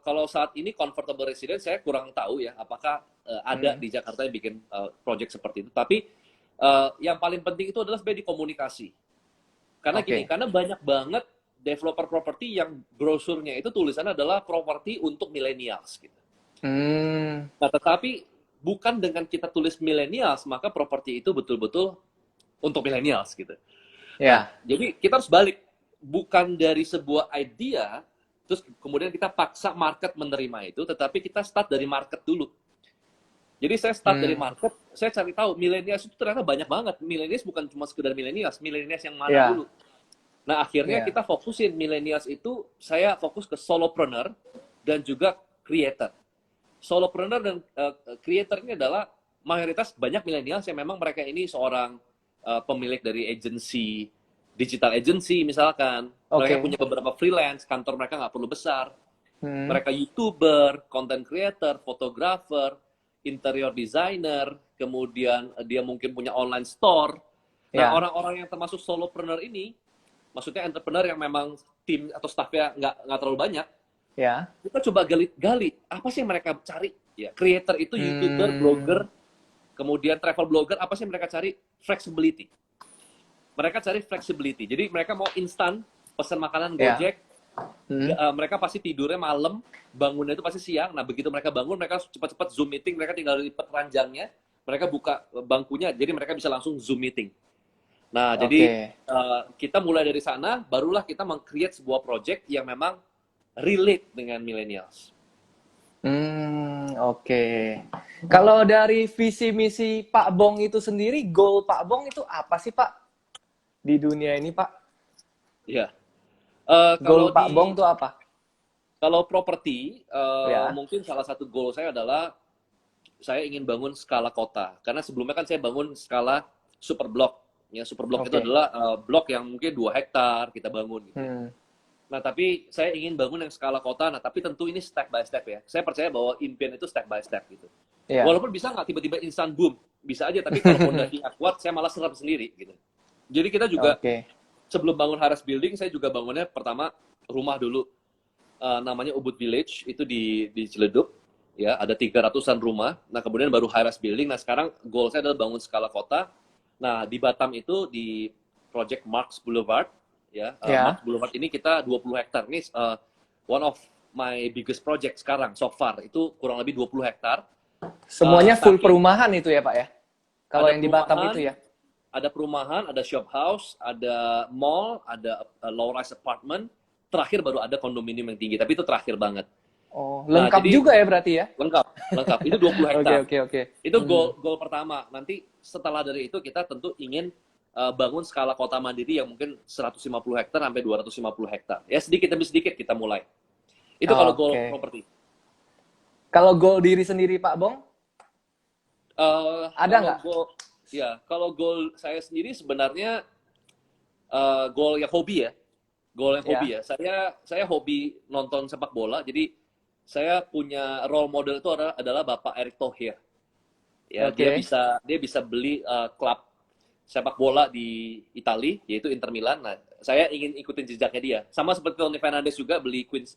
S2: kalau saat ini Comfortable Residence saya kurang tahu ya, apakah ada
S1: Hmm.
S2: di Jakarta yang bikin project seperti itu. Tapi yang paling penting itu adalah sebenarnya di komunikasi. Karena gini,
S1: Oke.
S2: karena banyak banget developer properti yang brosurnya itu tulisannya adalah properti untuk millennials gitu.
S1: Hmm.
S2: Nah, tetapi bukan dengan kita tulis millennials, maka properti itu betul-betul untuk millennials gitu. Nah,
S1: Ya.
S2: jadi kita harus balik. Bukan dari sebuah idea, terus kemudian kita paksa market menerima itu, tetapi kita start dari market dulu. Jadi saya start dari
S1: Hmm.
S2: market, saya cari tahu millennials itu ternyata banyak banget. Millennials bukan cuma sekedar millennials yang mana
S1: Ya.
S2: dulu. Nah, akhirnya
S1: Ya.
S2: kita fokusin millennials itu, saya fokus ke solopreneur dan juga creator. Solopreneur dan creator ini adalah mayoritas banyak millennials yang memang mereka ini seorang pemilik dari agency, digital agency misalkan. Mereka
S1: Oke.
S2: punya beberapa freelance, kantor mereka nggak perlu besar.
S1: Hmm.
S2: Mereka YouTuber, content creator, fotografer, interior designer, kemudian dia mungkin punya online store. Nah,
S1: Ya.
S2: orang-orang yang termasuk solopreneur ini, maksudnya entrepreneur yang memang tim atau staffnya nggak terlalu banyak,
S1: Ya.
S2: kita coba gali apa sih yang mereka cari. Ya, creator itu YouTuber,
S1: Hmm.
S2: blogger, kemudian travel blogger, apa sih yang mereka cari? Flexibility. Mereka cari flexibility. Jadi mereka mau instan, pesan makanan
S1: Ya.
S2: Gojek,
S1: Hmm.
S2: mereka pasti tidurnya malam, bangunnya itu pasti siang. Nah, begitu mereka bangun, mereka cepat-cepat Zoom meeting, mereka tinggal lipat ranjangnya, mereka buka bangkunya, jadi mereka bisa langsung Zoom meeting. Nah, jadi
S1: Oke.
S2: kita mulai dari sana, barulah kita meng-create sebuah project yang memang relate dengan millennials.
S1: Oke. Kalau dari visi misi Pak Bong itu sendiri, goal Pak Bong itu apa sih Pak di dunia ini Pak?
S2: Ya,
S1: Goal
S2: kalau
S1: Pak Bong
S2: di
S1: itu apa?
S2: kalau properti,
S1: Ya,
S2: mungkin salah satu goal saya adalah saya ingin bangun skala kota. Karena sebelumnya kan saya bangun skala super blok. Ya, super blok itu
S1: oke.
S2: adalah blok yang mungkin 2 hektar kita bangun gitu ya.
S1: Hmm,
S2: Nah, tapi saya ingin bangun yang skala kota. Nah, tapi tentu ini step by step ya. Saya percaya bahwa impian itu step by step gitu.
S1: ya.
S2: Walaupun bisa nggak tiba-tiba instan boom, bisa aja. Tapi kalau fondasinya kuat, saya malah serap sendiri gitu. Jadi kita juga
S1: Oke.
S2: sebelum bangun Haras Building, saya juga bangunnya pertama rumah dulu. Namanya Ubud Village, itu di Ciledug. Ya, ada 300-an rumah. Nah, kemudian baru Haras Building. Nah, sekarang goal saya adalah bangun skala kota. Nah, di Batam itu di Project Marks Boulevard. Ya, Marks
S1: Ya.
S2: Boulevard ini kita 20 hektar. Ini one of my biggest project sekarang so far. Itu kurang lebih 20 hektar.
S1: Semuanya full
S2: Saking
S1: perumahan itu ya Pak ya? Kalau
S2: ada
S1: yang di Batam
S2: perumahan,
S1: itu ya?
S2: ada shop house, ada mall, ada low rise apartment. Terakhir baru ada kondominium yang tinggi, tapi itu terakhir banget.
S1: Oh,
S2: Nah,
S1: lengkap
S2: jadi
S1: juga ya berarti ya?
S2: lengkap, lengkap. Itu 20
S1: Oke,
S2: hektar.
S1: oke, oke.
S2: Itu
S1: Hmm.
S2: goal pertama. Nanti setelah dari itu kita tentu ingin bangun skala kota mandiri yang mungkin 150 hektar sampai 250 hektar. Ya sedikit demi sedikit kita mulai. Itu kalau goal
S1: Oke.
S2: properti.
S1: Kalau goal diri sendiri Pak Bong, ada
S2: Kalau
S1: nggak?
S2: goal saya sendiri sebenarnya goal yang hobi ya. Goal yang hobi
S1: Ya.
S2: ya. Saya hobi nonton sepak bola. Jadi saya punya role model itu adalah Bapak Erick Thohir. Ya,
S1: Oke.
S2: dia bisa beli klub sepak bola di Italia, yaitu Inter Milan. Nah, saya ingin ikutin jejaknya dia. Sama seperti Tony Fernandes juga beli Queens,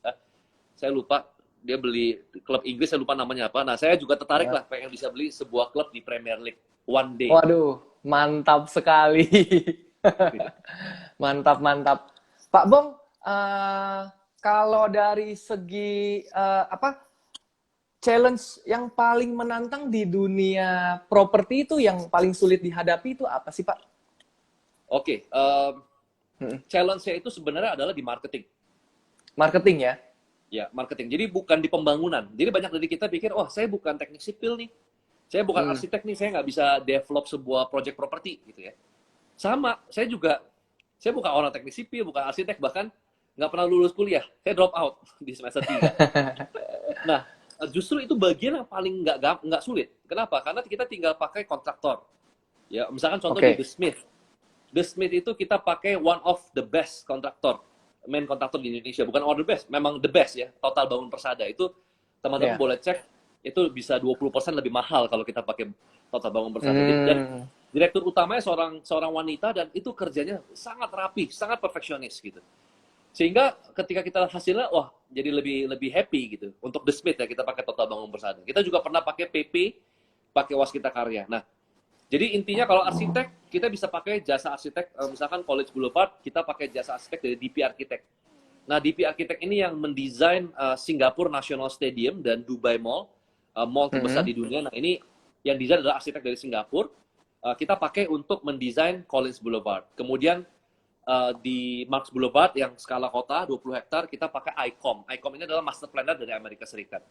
S2: saya lupa dia beli klub Inggris, saya lupa namanya apa. Nah, saya juga tertarik
S1: Ya.
S2: lah pengen bisa beli sebuah klub di Premier League one day.
S1: Waduh, mantap sekali. Mantap, mantap. Pak Bong, kalau dari segi apa challenge yang paling menantang di dunia properti itu yang paling sulit dihadapi itu apa sih Pak?
S2: Oke,
S1: Hmm.
S2: challenge-nya itu sebenarnya adalah di marketing.
S1: Marketing ya?
S2: Ya, marketing. Jadi bukan di pembangunan. Jadi banyak dari kita pikir, oh saya bukan teknik sipil nih. Saya bukan
S1: Hmm.
S2: arsitek nih, saya nggak bisa develop sebuah project properti gitu ya. Sama, saya bukan orang teknik sipil, bukan arsitek, bahkan nggak pernah lulus kuliah. Saya drop out di semester 3. Nah, justru itu bagian yang paling nggak sulit. Kenapa? Karena kita tinggal pakai kontraktor. Ya, misalkan contoh di
S1: Oke.
S2: The Smith. The Smith itu kita pakai one of the best kontraktor, main kontraktor di Indonesia. Bukan one of the best, memang the best ya. Total Bangun Persada itu teman-teman
S1: Ya.
S2: boleh cek, itu bisa 20% lebih mahal kalau kita pakai Total Bangun Persada. Dan
S1: Hmm.
S2: direktur utamanya seorang wanita dan itu kerjanya sangat rapi, sangat perfeksionis gitu. Sehingga ketika kita hasilnya, wah jadi lebih happy gitu. Untuk The Smith ya kita pakai Total Bangun Persada. Kita juga pernah pakai PP, pakai Waskita Karya. Nah, jadi intinya kalau arsitek kita bisa pakai jasa arsitek, misalkan College Boulevard kita pakai jasa arsitek dari DP Architect. Nah, DP Architect ini yang mendesain Singapore National Stadium dan Dubai Mall, mall terbesar di dunia. Nah, ini yang desain adalah arsitek dari Singapura. Kita pakai untuk mendesain Collins Boulevard. Kemudian di Marx Boulevard yang skala kota 20 hektar kita pakai ICOM. ICOM ini adalah master planner dari Amerika Serikat.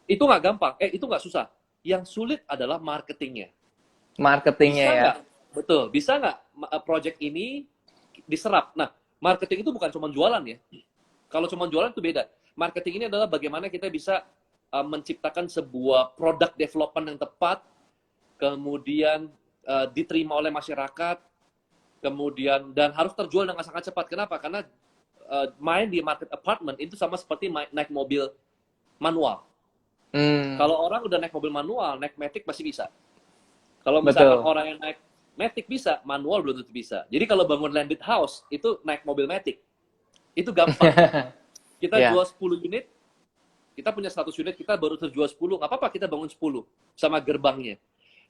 S2: Itu nggak gampang, itu nggak susah. Yang sulit adalah marketingnya.
S1: Marketingnya
S2: Bisa
S1: ya.
S2: nggak? Betul, bisa nggak project ini diserap? Nah, marketing itu bukan cuma jualan ya. Kalau cuma jualan itu beda. Marketing ini adalah bagaimana kita bisa menciptakan sebuah produk development yang tepat, kemudian diterima oleh masyarakat, kemudian dan harus terjual dengan sangat cepat. Kenapa? Karena main di market apartment itu sama seperti naik mobil manual. Kalau orang udah naik mobil manual, naik matic masih bisa. Kalau misalkan orang yang naik matic bisa, manual belum tentu bisa. Jadi kalau bangun landed house, itu naik mobil matic. Itu gampang. Kita jual 10 unit, kita punya 100 unit, kita baru terjual 10, nggak apa-apa kita bangun 10 sama gerbangnya.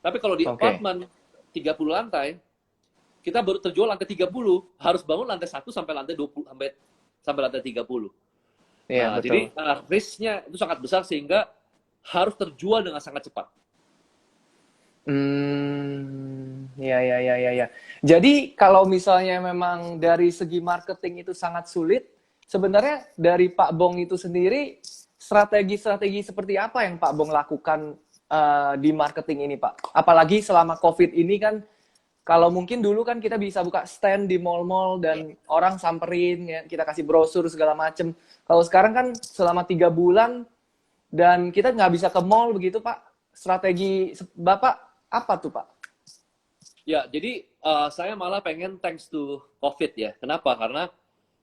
S2: Tapi kalau di apartemen 30 lantai, kita baru terjual lantai 30, harus bangun lantai 1 sampai lantai 20 sampai lantai 30.
S1: Iya,
S2: Nah, jadi risk-nya itu sangat besar sehingga harus terjual dengan sangat cepat.
S1: Ya. Jadi kalau misalnya memang dari segi marketing itu sangat sulit, sebenarnya dari Pak Bong itu sendiri strategi-strategi seperti apa yang Pak Bong lakukan di marketing ini, Pak? Apalagi selama COVID ini kan, kalau mungkin dulu kan kita bisa buka stand di mall-mall dan orang samperin, ya, kita kasih brosur segala macem. Kalau sekarang kan selama 3 bulan dan kita nggak bisa ke mall begitu, Pak. Strategi Bapak apa tuh, Pak?
S2: Ya, jadi saya malah pengen thanks to COVID ya. Kenapa? Karena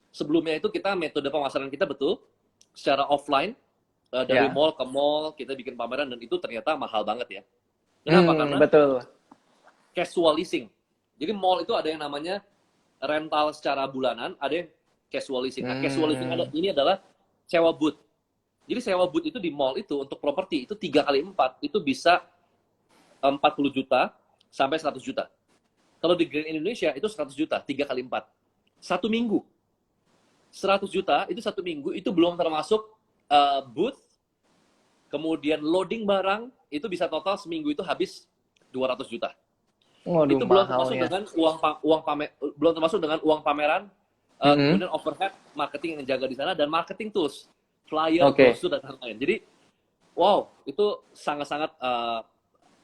S2: sebelumnya itu kita metode pemasaran kita betul secara offline dari mall ke mall kita bikin pameran dan itu ternyata mahal banget ya. Kenapa? Karena
S1: betul.
S2: Casual leasing. Jadi mall itu ada yang namanya rental secara bulanan, ada yang casual leasing. Nah, casual leasing ini adalah sewa booth. Jadi sewa booth itu di mall itu untuk properti itu 3 kali 4 itu bisa 40 juta sampai 100 juta. Kalau di Grand Indonesia itu 100 juta, 3 kali 4. 1 minggu. 100 juta itu 1 minggu, itu belum termasuk booth, kemudian loading barang, itu bisa total seminggu itu habis 200 juta.
S1: Waduh,
S2: itu belum termasuk dengan belum termasuk dengan uang pameran, kemudian overhead, marketing yang jaga di sana, dan marketing tools, flyer, brosur, dan lain-lain. Jadi, wow, itu sangat-sangat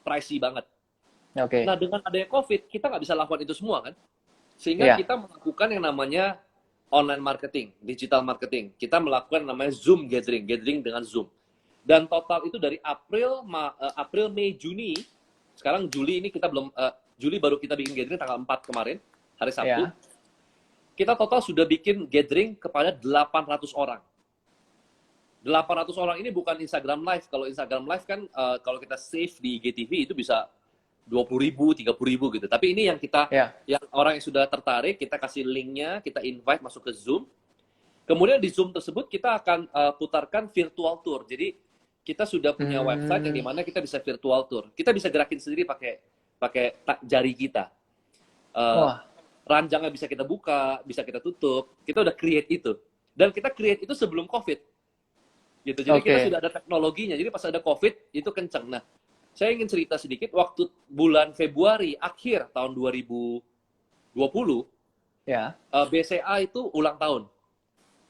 S2: pricey banget. Nah, dengan adanya COVID, kita nggak bisa lakukan itu semua kan? Sehingga kita melakukan yang namanya online marketing, digital marketing. Kita melakukan namanya Zoom gathering dengan Zoom. Dan total itu dari April, Mei, Juni, sekarang Juli ini kita belum, Juli baru kita bikin gathering tanggal 4 kemarin, hari Sabtu. Kita total sudah bikin gathering kepada 800 orang. 800 orang ini bukan Instagram Live. Kalau Instagram Live kan, kalau kita save di GTV itu bisa 20.000, 30.000 gitu. Tapi ini yang kita, yang orang yang sudah tertarik, kita kasih linknya, kita invite masuk ke Zoom. Kemudian di Zoom tersebut kita akan putarkan virtual tour. Jadi kita sudah punya website yang dimana kita bisa virtual tour. Kita bisa gerakin sendiri pakai jari kita. Ranjangnya bisa kita buka, bisa kita tutup. Kita udah create itu. Dan kita create itu sebelum COVID. Gitu. Jadi kita sudah ada teknologinya. Jadi pas ada COVID itu kenceng. Nah, saya ingin cerita sedikit, waktu bulan Februari akhir tahun 2020, BCA itu ulang tahun.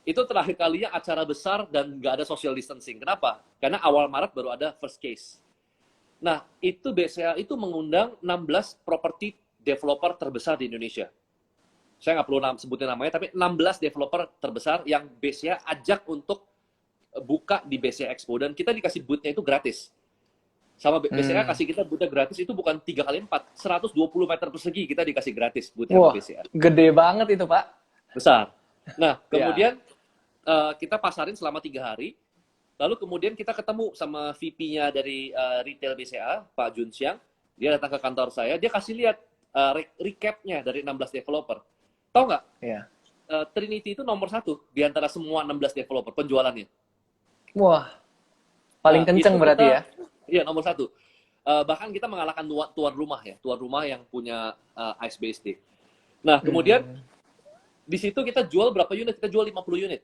S2: Itu terakhir kalinya acara besar dan nggak ada social distancing. Kenapa? Karena awal Maret baru ada first case. Nah, itu BCA itu mengundang 16 property developer terbesar di Indonesia. Saya nggak perlu sebutin namanya, tapi 16 developer terbesar yang BCA ajak untuk buka di BCA Expo. Dan kita dikasih booth-nya itu gratis. Sama BCA kasih kita booth gratis itu bukan 3 kali 4, 120 meter persegi kita dikasih gratis booth BCA.
S1: Gede banget itu, Pak.
S2: Besar. Nah, kemudian kita pasarin selama 3 hari. Lalu kemudian kita ketemu sama VP-nya dari retail BCA, Pak Jun Xiang. Dia datang ke kantor saya, dia kasih lihat recap-nya dari 16 developer. Tahu nggak? Trinity itu nomor 1 di antara semua 16 developer penjualannya.
S1: Wah, paling kenceng berarti ya?
S2: Iya, nomor 1. Bahkan kita mengalahkan tuan rumah ya, tuan rumah yang punya Ice BSD. Nah, kemudian di situ kita jual berapa unit? Kita jual 50 unit.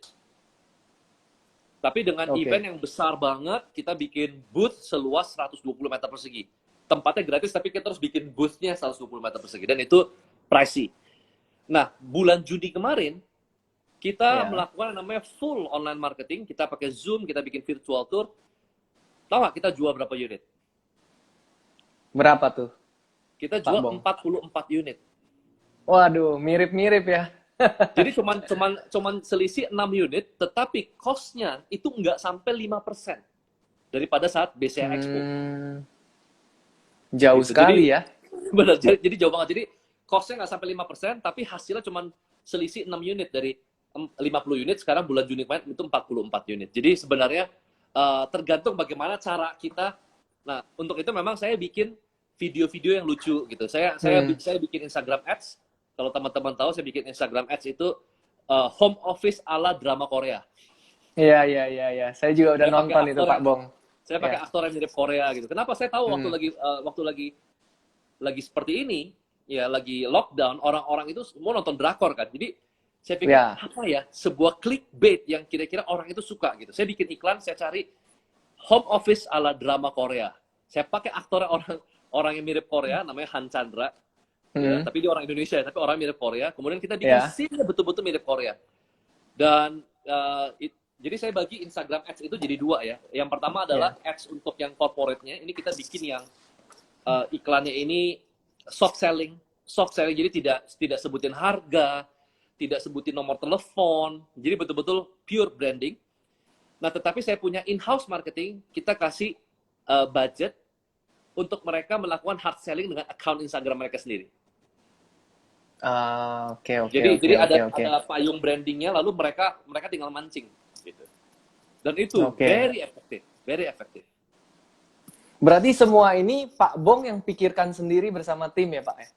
S2: Tapi dengan
S3: Oke.
S2: event yang besar banget, kita bikin booth seluas 120 meter persegi. Tempatnya gratis, tapi kita harus bikin booth-nya 120 meter persegi. Dan itu pricey. Nah, bulan Juni kemarin, kita
S3: Ya.
S2: melakukan yang namanya full online marketing. Kita pakai Zoom, kita bikin virtual tour. Tahu nggak kita jual berapa unit?
S3: Berapa tuh?
S2: Kita
S3: Pak
S2: jual
S3: Bong.
S2: 44 unit.
S3: Waduh, mirip-mirip ya.
S2: Jadi cuman selisih 6 unit, tetapi cost-nya itu nggak sampai 5% daripada saat BCA Expo.
S3: Jauh
S2: Gitu.
S3: sekali ya.
S2: Benar, jadi jauh banget. Jadi cost-nya nggak sampai 5%, tapi hasilnya cuman selisih 6 unit dari 50 unit, sekarang bulan Juni kemarin itu 44 unit. Jadi sebenarnya tergantung bagaimana cara kita. Nah, untuk itu memang saya bikin video-video yang lucu gitu. Saya bikin Instagram Ads. Kalau teman-teman tahu, saya bikin Instagram Ads itu home office ala drama Korea.
S3: Iya. Saya juga udah
S2: Saya pakai
S3: nonton itu
S2: aktor
S3: Pak Bong.
S2: Saya pakai
S3: Ya.
S2: aktor yang mirip Korea gitu. Kenapa saya tahu waktu lagi seperti ini, ya lagi lockdown, orang-orang itu semua nonton drakor kan. Jadi saya pikir
S3: Ya.
S2: apa ya, sebuah clickbait yang kira-kira orang itu suka gitu. Saya bikin iklan, saya cari home office ala drama Korea. Saya pakai aktor orang yang mirip Korea, namanya Han Chandra. Ya, tapi dia orang Indonesia, tapi orang mirip Korea. Kemudian kita bikin scene-nya betul-betul mirip Korea. Dan jadi saya bagi Instagram Ads itu jadi dua ya. Yang pertama adalah ads untuk yang corporate-nya. Ini kita bikin yang iklannya ini soft selling. Soft selling, jadi tidak sebutin harga, tidak sebutin nomor telepon. Jadi betul-betul pure branding. Nah, tetapi saya punya in-house marketing. Kita kasih budget untuk mereka melakukan hard selling dengan account Instagram mereka sendiri.
S3: Oke.
S2: Jadi ada payung brandingnya, lalu mereka tinggal mancing gitu. Dan itu very effective.
S3: Berarti semua ini Pak Bong yang pikirkan sendiri bersama tim ya Pak ya?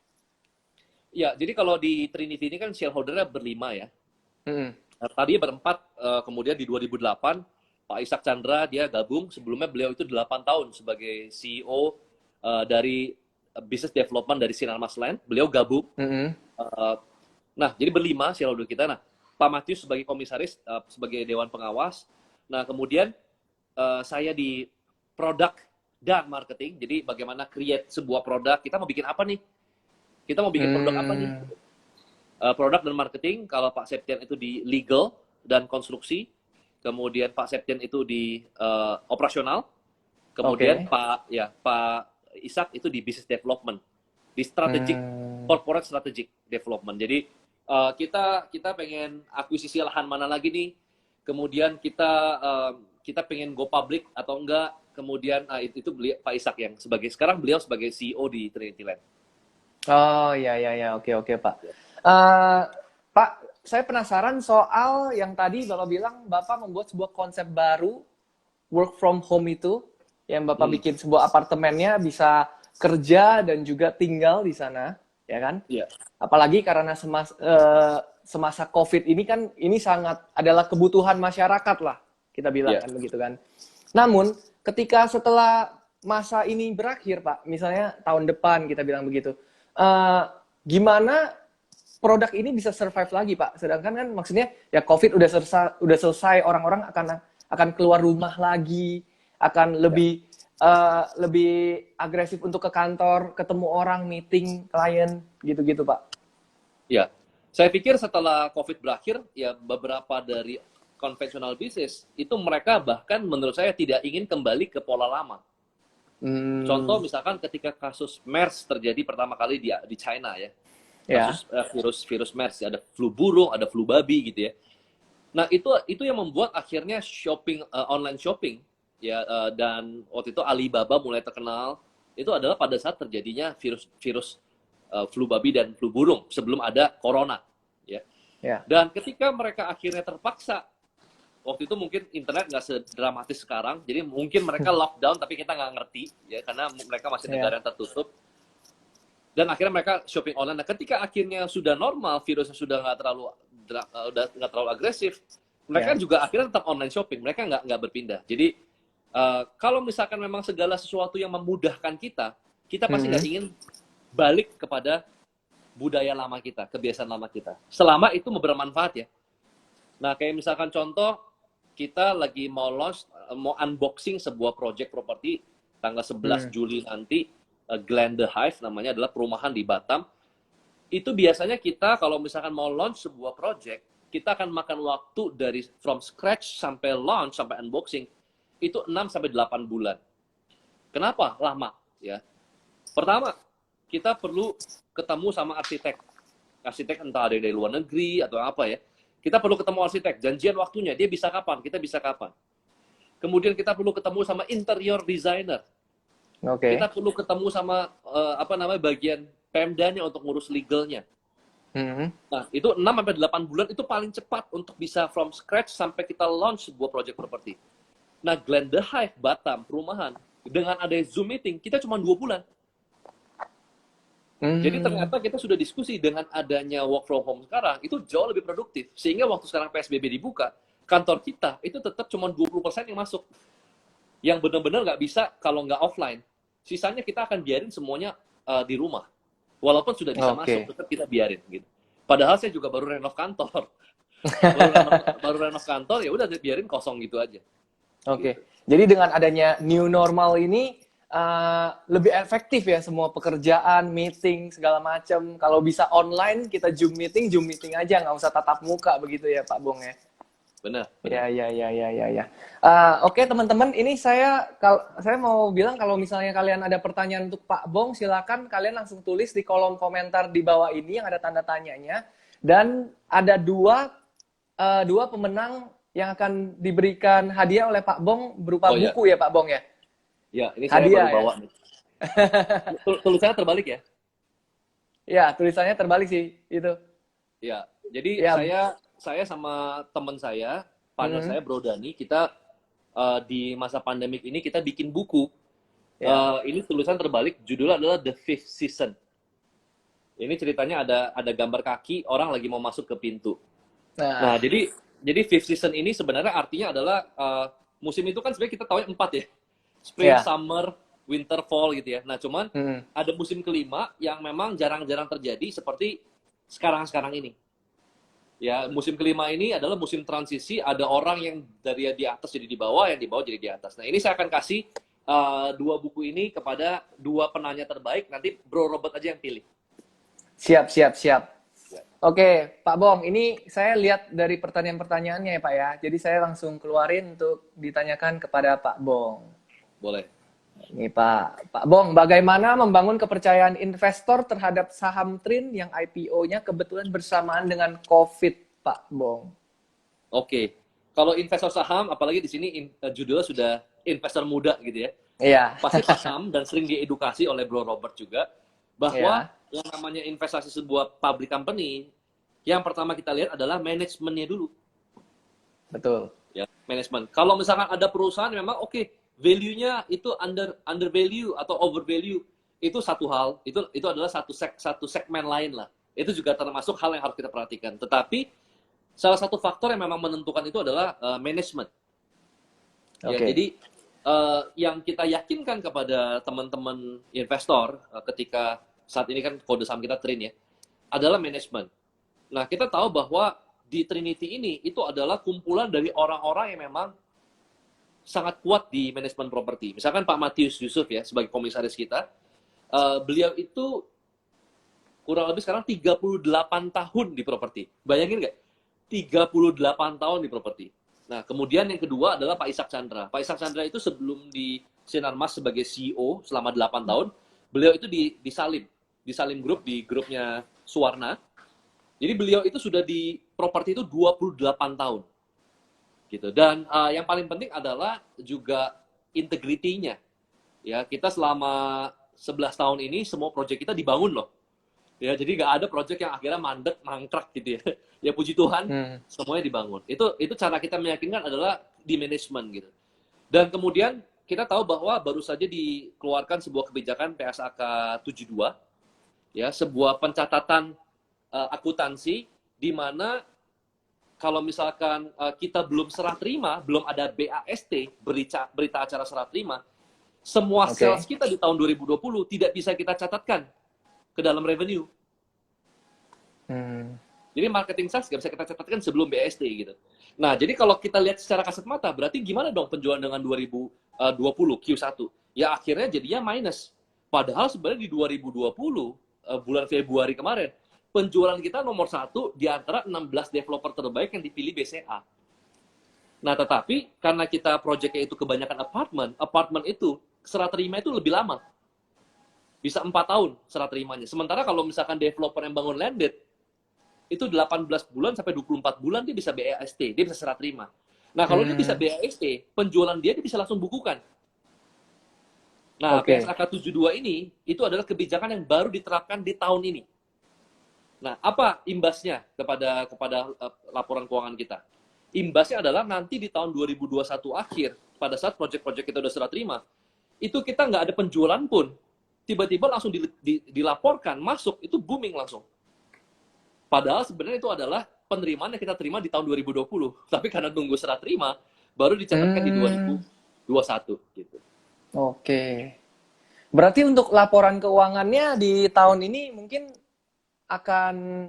S2: Ya, jadi kalau di Trinity ini kan shareholder-nya berlima ya. Tadi berempat, kemudian di 2008 Pak Ishak Chandra dia gabung. Sebelumnya beliau itu 8 tahun sebagai CEO dari business development dari Sinarmas Land. Beliau gabung. Nah, jadi berlima shareholder kita. Nah, Pak Matius sebagai komisaris, sebagai dewan pengawas. Nah, kemudian saya di produk dan marketing. Jadi bagaimana create sebuah produk. Kita mau bikin apa nih? Kita mau bikin produk apa nih? Produk dan marketing. Kalau Pak Septian itu di legal dan konstruksi. Kemudian Pak Septian itu di operasional. Kemudian Pak Ishak itu di business development. Di strategic, corporate strategic development. Jadi kita pengen akuisisi lahan mana lagi nih. Kemudian kita pengen go public atau enggak. Kemudian itu Pak Ishak yang sekarang beliau sebagai CEO di Trinity Land.
S3: Oh iya, oke Pak. Pak, saya penasaran soal yang tadi Bapak bilang Bapak membuat sebuah konsep baru work from home itu, yang Bapak bikin sebuah apartemennya bisa kerja dan juga tinggal di sana, ya kan?
S2: Iya.
S3: Apalagi karena semasa COVID ini kan ini sangat adalah kebutuhan masyarakat lah, kita bilang kan begitu kan. Namun ketika setelah masa ini berakhir Pak, misalnya tahun depan kita bilang begitu, gimana produk ini bisa survive lagi Pak? Sedangkan kan maksudnya ya COVID udah selesai, orang-orang akan keluar rumah lagi, akan lebih agresif untuk ke kantor, ketemu orang, meeting, klien, gitu-gitu Pak.
S2: Ya, saya pikir setelah COVID berakhir, ya beberapa dari konvensional bisnis itu mereka bahkan menurut saya tidak ingin kembali ke pola lama. Contoh misalkan ketika kasus MERS terjadi pertama kali di China ya, kasus virus MERS, ada flu burung, ada flu babi gitu ya. Nah itu yang membuat akhirnya online shopping ya, dan waktu itu Alibaba mulai terkenal itu adalah pada saat terjadinya virus flu babi dan flu burung sebelum ada corona ya. Dan ketika mereka akhirnya terpaksa, waktu itu mungkin internet nggak sedramatis sekarang, jadi mungkin mereka lockdown tapi kita nggak ngerti ya, karena mereka masih negara yang tertutup. Dan akhirnya mereka shopping online. Nah, ketika akhirnya sudah normal, virusnya sudah nggak terlalu agresif, mereka juga akhirnya tetap online shopping. Mereka nggak berpindah. Jadi kalau misalkan memang segala sesuatu yang memudahkan kita pasti nggak ingin balik kepada budaya lama kita, kebiasaan lama kita. Selama itu bermanfaat ya. Nah, kayak misalkan contoh, kita lagi mau launch, mau unboxing sebuah project properti tanggal 11 Juli nanti, Glen The Hive namanya, adalah perumahan di Batam. Itu biasanya kita kalau misalkan mau launch sebuah project, kita akan makan waktu dari from scratch sampai launch, sampai unboxing, itu 6-8 bulan. Kenapa lama? Ya. Pertama, kita perlu ketemu sama arsitek. Arsitek entah ada dari luar negeri atau apa ya. Kita perlu ketemu arsitek, janjian waktunya, dia bisa kapan, kita bisa kapan. Kemudian kita perlu ketemu sama interior designer.
S3: Oke.
S2: Kita perlu ketemu sama bagian Pemdanya untuk ngurus legalnya. Nah, itu 6-8 bulan itu paling cepat untuk bisa from scratch sampai kita launch sebuah project property. Nah, Glen The Hive Batam, perumahan, dengan ada Zoom meeting, kita cuma 2 bulan. Jadi ternyata kita sudah diskusi dengan adanya work from home sekarang, itu jauh lebih produktif. Sehingga waktu sekarang PSBB dibuka, kantor kita itu tetap cuma 20% yang masuk. Yang benar-benar nggak bisa kalau nggak offline. Sisanya kita akan biarin semuanya di rumah. Walaupun sudah bisa masuk, tetap kita biarin. Gitu. Padahal saya juga baru renov kantor. baru renov kantor, ya udah biarin kosong gitu aja.
S3: Oke.
S2: Gitu.
S3: Jadi dengan adanya new normal ini, lebih efektif ya semua pekerjaan, meeting, segala macam. Kalau bisa online, kita Zoom meeting aja, nggak usah tatap muka begitu ya Pak Bong ya?
S2: Benar.
S3: Ya. Oke teman-teman, ini saya mau bilang kalau misalnya kalian ada pertanyaan untuk Pak Bong, silakan kalian langsung tulis di kolom komentar di bawah ini yang ada tanda tanyanya. Dan ada dua pemenang yang akan diberikan hadiah oleh Pak Bong berupa buku ya Pak Bong ya?
S2: Ya, ini
S3: hadiah,
S2: saya baru bawa nih. Tulisannya terbalik ya?
S3: Ya, tulisannya terbalik sih itu.
S2: Ya, jadi saya sama teman saya, partner saya Bro Dani, kita di masa pandemik ini kita bikin buku. Ini tulisan terbalik, judulnya adalah The Fifth Season. Ini ceritanya ada gambar kaki orang lagi mau masuk ke pintu. Nah, jadi Fifth Season ini sebenarnya artinya adalah musim itu kan sebenarnya kita tahu 4 ya. Spring, summer, winter, fall gitu ya. Nah, cuman ada musim kelima yang memang jarang-jarang terjadi seperti sekarang-sekarang ini. Ya, musim kelima ini adalah musim transisi, ada orang yang dari di atas jadi di bawah, yang di bawah jadi di atas. Nah, ini saya akan kasih 2 buku ini kepada 2 penanya terbaik, nanti Bro Robert aja yang pilih.
S3: Siap. Oke, Pak Bong, ini saya lihat dari pertanyaan-pertanyaannya ya Pak ya. Jadi saya langsung keluarin untuk ditanyakan kepada Pak Bong.
S2: Boleh.
S3: Ini Pak Bong, bagaimana membangun kepercayaan investor terhadap saham Trin yang IPO-nya kebetulan bersamaan dengan COVID, Pak Bong?
S2: Oke, kalau investor saham, apalagi di sini judulnya sudah investor muda gitu ya.
S3: Iya.
S2: Pasti paham dan sering diedukasi oleh Bro Robert juga bahwa yang namanya investasi sebuah public company, yang pertama kita lihat adalah manajemennya dulu.
S3: Betul.
S2: Ya, manajemen. Kalau misalkan ada perusahaan memang value-nya itu under value atau over value, itu satu hal, itu adalah satu segmen lain lah. Itu juga termasuk hal yang harus kita perhatikan. Tetapi salah satu faktor yang memang menentukan itu adalah manajemen. Ya, jadi yang kita yakinkan kepada teman-teman investor ketika saat ini kan kode saham kita Trin ya, adalah manajemen. Nah, kita tahu bahwa di Trinity ini itu adalah kumpulan dari orang-orang yang memang sangat kuat di manajemen properti. Misalkan Pak Matius Yusuf ya, sebagai komisaris kita, beliau itu kurang lebih sekarang 38 tahun di properti. Bayangin nggak? 38 tahun di properti. Nah, kemudian yang kedua adalah Pak Ishak Chandra. Pak Ishak Chandra itu sebelum di Sinarmas sebagai CEO selama 8 tahun, beliau itu di Salim Group, di grupnya Suwarna. Jadi beliau itu sudah di properti itu 28 tahun. Gitu. Dan yang paling penting adalah juga integritinya. Ya, kita selama 11 tahun ini semua proyek kita dibangun loh. Ya, jadi nggak ada proyek yang akhirnya mandek, mangkrak gitu ya. Ya puji Tuhan, semuanya dibangun. Itu cara kita meyakinkan adalah di manajemen gitu. Dan kemudian kita tahu bahwa baru saja dikeluarkan sebuah kebijakan PSAK 72, ya, sebuah pencatatan akuntansi di mana kalau misalkan kita belum serah terima, belum ada BAST, berita acara serah terima, semua sales kita di tahun 2020 tidak bisa kita catatkan ke dalam revenue. Jadi marketing SaaS nggak bisa kita catatkan sebelum BST gitu. Nah, jadi kalau kita lihat secara kasat mata, berarti gimana dong penjualan dengan 2020 Q1? Ya akhirnya jadinya minus. Padahal sebenarnya di 2020 bulan Februari kemarin, penjualan kita nomor 1 di antara 16 developer terbaik yang dipilih BCA. Nah, tetapi karena kita proyeknya itu kebanyakan apartemen itu serah terima itu lebih lama. Bisa 4 tahun serah terimanya. Sementara kalau misalkan developer yang bangun landed, itu 18 bulan sampai 24 bulan dia bisa BAST, dia bisa serah terima. Nah, kalau dia bisa BAST, penjualan dia bisa langsung bukukan. Nah,
S3: Oke.
S2: PSAK 72 ini, itu adalah kebijakan yang baru diterapkan di tahun ini. Nah, apa imbasnya kepada laporan keuangan kita? Imbasnya adalah nanti di tahun 2021 akhir, pada saat proyek-proyek kita udah serah terima, itu kita nggak ada penjualan pun, tiba-tiba langsung dilaporkan, masuk, itu booming langsung. Padahal sebenarnya itu adalah penerimaan yang kita terima di tahun 2020. Tapi karena nunggu serah terima, baru dicatatkan di 2021. Gitu.
S3: Oke. Berarti untuk laporan keuangannya di tahun ini mungkin akan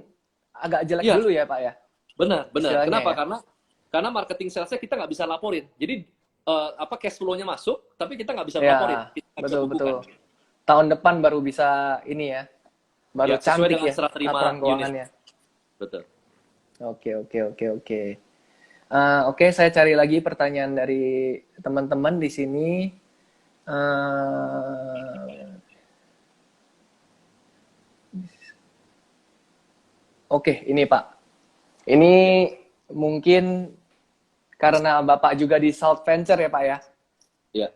S3: agak jelek
S2: Iya,
S3: dulu ya, Pak ya?
S2: benar.
S3: Istilahnya
S2: Kenapa?
S3: ya?
S2: Karena marketing salesnya kita nggak bisa laporin. Jadi cash flow-nya masuk, tapi kita nggak bisa
S3: Ya,
S2: laporin. Kita nggak bisa bukukan.
S3: betul. Tahun depan baru bisa ini ya, baru
S2: Ya, sesuai
S3: cantik
S2: dengan
S3: ya
S2: serah terima
S3: laporan
S2: unit.
S3: keuangannya.
S2: Betul.
S3: Oke. Oke, saya cari lagi pertanyaan dari teman-teman di sini. Oke, ini Pak. Ini mungkin karena Bapak juga di South Venture ya Pak ya,
S2: Ya.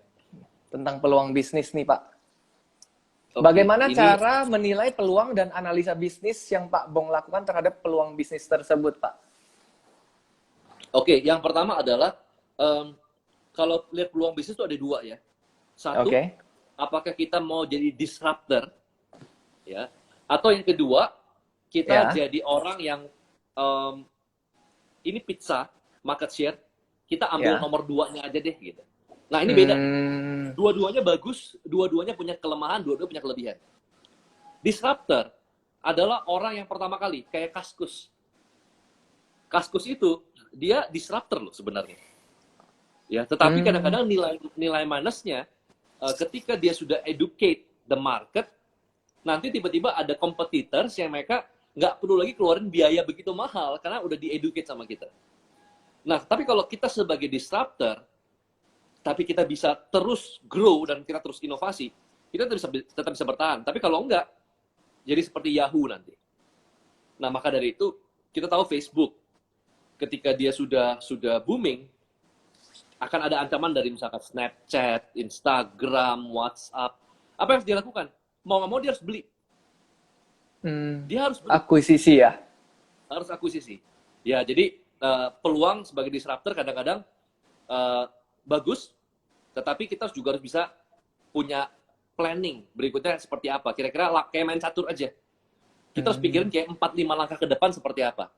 S3: tentang peluang bisnis nih Pak.
S2: Oke,
S3: Bagaimana
S2: ini
S3: cara menilai peluang dan analisa bisnis yang Pak Bong lakukan terhadap peluang bisnis tersebut, Pak?
S2: Oke, yang pertama adalah kalau lihat peluang bisnis itu ada dua ya. Satu,
S3: Oke.
S2: apakah kita mau jadi disruptor, ya? Atau yang kedua,
S3: Ya.
S2: kita jadi orang yang ini pizza market share, kita ambil
S3: Ya.
S2: nomor 2-nya aja deh gitu. Nah ini beda.
S3: Hmm.
S2: Dua-duanya bagus, dua-duanya punya kelemahan, dua-duanya punya kelebihan. Disruptor adalah orang yang pertama kali kayak Kaskus. Kaskus itu dia disruptor loh sebenarnya. Ya, tetapi kadang-kadang nilai minusnya ketika dia sudah educate the market, nanti tiba-tiba ada competitors yang mereka nggak perlu lagi keluarin biaya begitu mahal karena udah di-educate sama kita. Nah, tapi kalau kita sebagai disruptor, tapi kita bisa terus grow dan kita terus inovasi, kita tetap bisa bertahan. Tapi kalau enggak, jadi seperti Yahoo nanti. Nah, maka dari itu kita tahu Facebook ketika dia sudah booming, akan ada ancaman dari misalkan Snapchat, Instagram, WhatsApp. Apa yang harus dia lakukan? Mau nggak mau dia harus beli. Dia harus beli.
S3: Akuisisi ya?
S2: Harus akuisisi. Ya, jadi peluang sebagai disruptor kadang-kadang bagus, tetapi kita juga harus bisa punya planning berikutnya seperti apa. Kira-kira kayak main catur aja. Kita harus pikirin kayak 4-5 langkah ke depan seperti apa.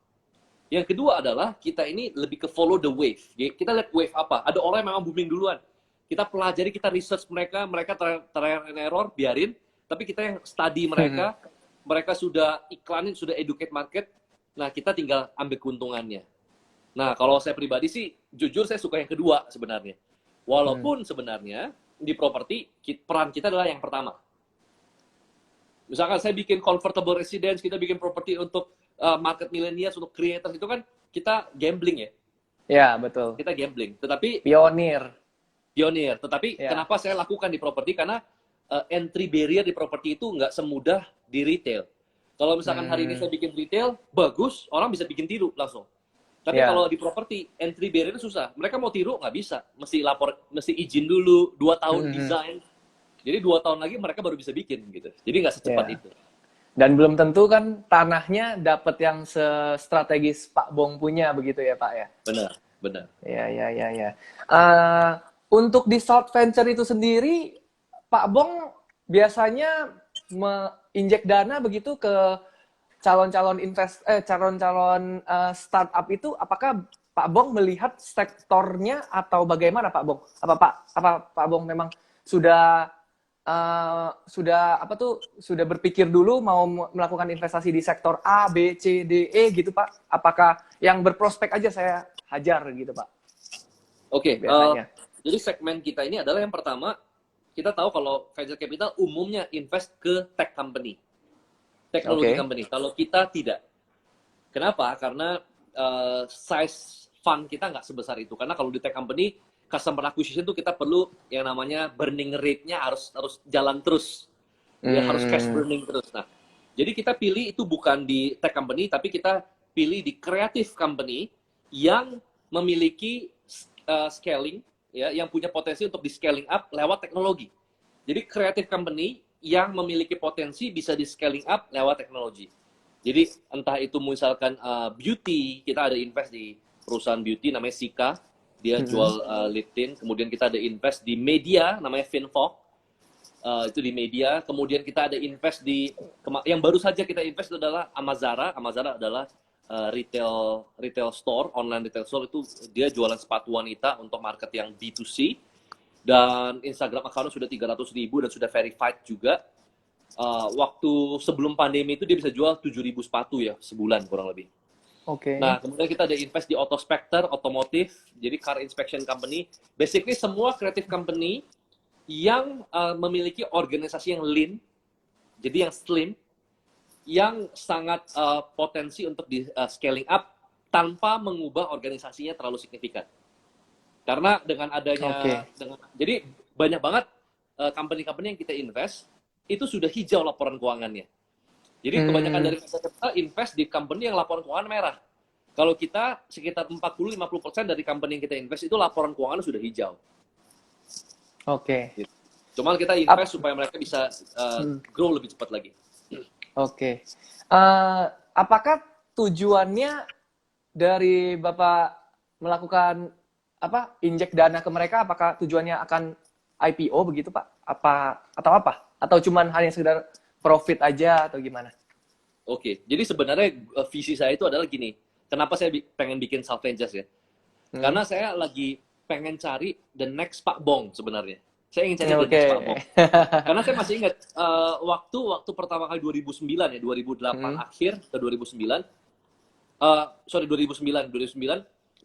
S2: Yang kedua adalah kita ini lebih ke follow the wave. Kita lihat wave apa. Ada orang yang memang booming duluan. Kita pelajari, kita research mereka trial and error, biarin. Tapi kita yang study mereka, mereka sudah iklanin, sudah educate market. Nah, kita tinggal ambil keuntungannya. Nah, kalau saya pribadi sih, jujur saya suka yang kedua sebenarnya. Walaupun sebenarnya di properti, peran kita adalah yang pertama. Misalkan saya bikin comfortable residence, kita bikin properti untuk market millennials, untuk creators, itu kan kita gambling ya.
S3: Ya, betul.
S2: Kita gambling. Tetapi
S3: Pionir.
S2: Tetapi
S3: Ya.
S2: kenapa saya lakukan di properti? Karena entry barrier di properti itu nggak semudah di retail. Kalau misalkan hari ini saya bikin retail, bagus, orang bisa bikin tiru langsung. Tapi
S3: Ya.
S2: kalau di properti, entry barrier susah. Mereka mau tiru, nggak bisa. Mesti izin dulu, 2 tahun desain. Jadi 2 tahun lagi mereka baru bisa bikin gitu. Jadi nggak secepat
S3: Ya.
S2: itu.
S3: Dan belum tentu kan tanahnya dapat yang strategis Pak Bong punya begitu ya Pak ya?
S2: Benar.
S3: Ya. Untuk di South Venture itu sendiri, Pak Bong biasanya injek dana begitu ke calon-calon startup itu, apakah Pak Bong melihat sektornya atau bagaimana Pak Bong? Apa Pak Bong memang sudah sudah berpikir dulu mau melakukan investasi di sektor A, B, C, D, E gitu Pak? Apakah yang berprospek aja saya hajar gitu Pak?
S2: Oke,
S3: Biasanya.
S2: jadi segmen kita ini adalah yang pertama, kita tahu kalau venture capital umumnya invest ke tech company, teknologi
S3: Oke.
S2: company. Kalau kita tidak. Kenapa? Karena size fund kita nggak sebesar itu. Karena kalau di tech company, customer acquisition itu kita perlu yang namanya burning rate-nya harus jalan terus. Ya, harus cash burning terus. Nah, jadi kita pilih itu bukan di tech company, tapi kita pilih di creative company yang memiliki scaling, ya, yang punya potensi untuk di scaling up lewat teknologi. Jadi creative company yang memiliki potensi bisa di scaling up lewat teknologi. Jadi entah itu misalkan beauty, kita ada invest di perusahaan beauty namanya Sika, dia jual lip tint. Kemudian kita ada invest di media namanya Finfok, itu di media. Kemudian kita ada invest di yang baru saja kita invest itu adalah Amazara. Amazara adalah retail store, online retail store. Itu dia jualan sepatu wanita untuk market yang B2C, dan Instagram account sudah 300.000 dan sudah verified juga. Waktu sebelum pandemi itu dia bisa jual 7.000 sepatu ya sebulan kurang lebih.
S3: Oke.
S2: Nah, kemudian kita ada invest di Autospector, otomotif, jadi car inspection company. Basically semua creative company yang memiliki organisasi yang lean, jadi yang slim, yang sangat potensi untuk di scaling up tanpa mengubah organisasinya terlalu signifikan. Karena dengan adanya, jadi banyak banget company-company yang kita invest itu sudah hijau laporan keuangannya. Jadi kebanyakan dari kita invest di company yang laporan keuangan merah. Kalau kita sekitar 40-50% dari company yang kita invest itu laporan keuangan sudah hijau.
S3: Oke.
S2: Cuman kita invest supaya mereka bisa grow lebih cepat lagi.
S3: Oke. Apakah tujuannya dari Bapak melakukan injek dana ke mereka, apakah tujuannya akan IPO begitu Pak? Atau apa? Atau cuman hanya sekedar profit aja atau gimana?
S2: Oke, jadi sebenarnya visi saya itu adalah gini. Kenapa saya pengen bikin Self Ventures ya? Karena saya lagi pengen cari the next Pak Bong sebenarnya. Saya ingin cari the next Pak Bong. Karena saya masih ingat waktu pertama kali 2009 ya, 2008 akhir ke 2009. 2009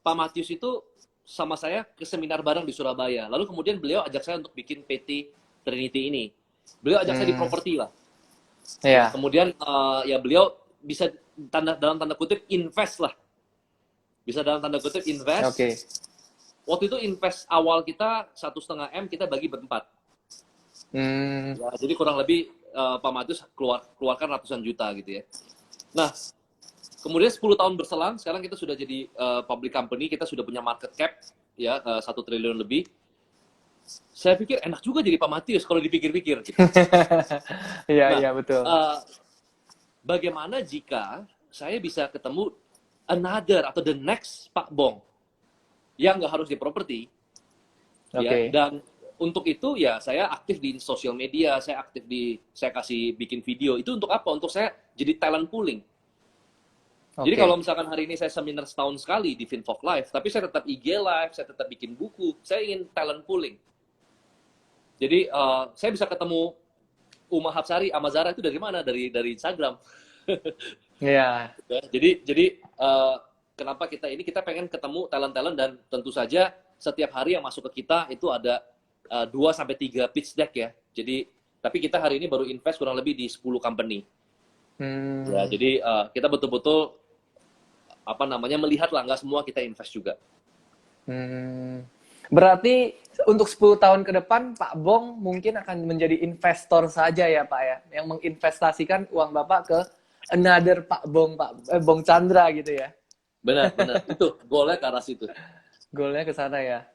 S2: Pak Matius itu sama saya ke seminar bareng di Surabaya. Lalu kemudian beliau ajak saya untuk bikin PT Trinity ini. Beliau ajak saya di properti lah.
S3: Yeah.
S2: Kemudian ya beliau bisa dalam tanda kutip invest lah. Bisa dalam tanda kutip invest.
S3: Oke.
S2: Waktu itu invest awal kita 1,5 M, kita bagi berempat. Ya, jadi kurang lebih Pak Matius keluarkan ratusan juta gitu ya. Nah, kemudian 10 tahun berselang, sekarang kita sudah jadi public company, kita sudah punya market cap ya 1 triliun lebih. Saya pikir enak juga jadi Pak Matius kalau dipikir-pikir. Gitu.
S3: Iya, betul.
S2: Bagaimana jika saya bisa ketemu another atau the next Pak Bong yang nggak harus di properti, ya, dan untuk itu ya saya aktif di sosial media, saya kasih bikin video. Itu untuk apa? Untuk saya jadi talent pooling. Jadi kalau misalkan hari ini saya seminar setahun sekali di Finfok Live, tapi saya tetap IG Live, saya tetap bikin buku, saya ingin talent pooling. Jadi saya bisa ketemu Uma Hapsari, Amazara itu dari mana? Dari Instagram.
S3: Iya.
S2: Jadi kenapa kita pengen ketemu talent-talent, dan tentu saja setiap hari yang masuk ke kita itu ada 2-3 pitch deck ya. Jadi tapi kita hari ini baru invest kurang lebih di 10 company. Ya, jadi kita betul-betul melihat lah, nggak semua kita invest juga.
S3: Berarti untuk 10 tahun ke depan Pak Bong mungkin akan menjadi investor saja ya Pak ya, yang menginvestasikan uang Bapak ke another Pak Bong, Bong Chandra gitu ya.
S2: Benar. Itu goalnya ke arah situ.
S3: Goalnya ke sana ya.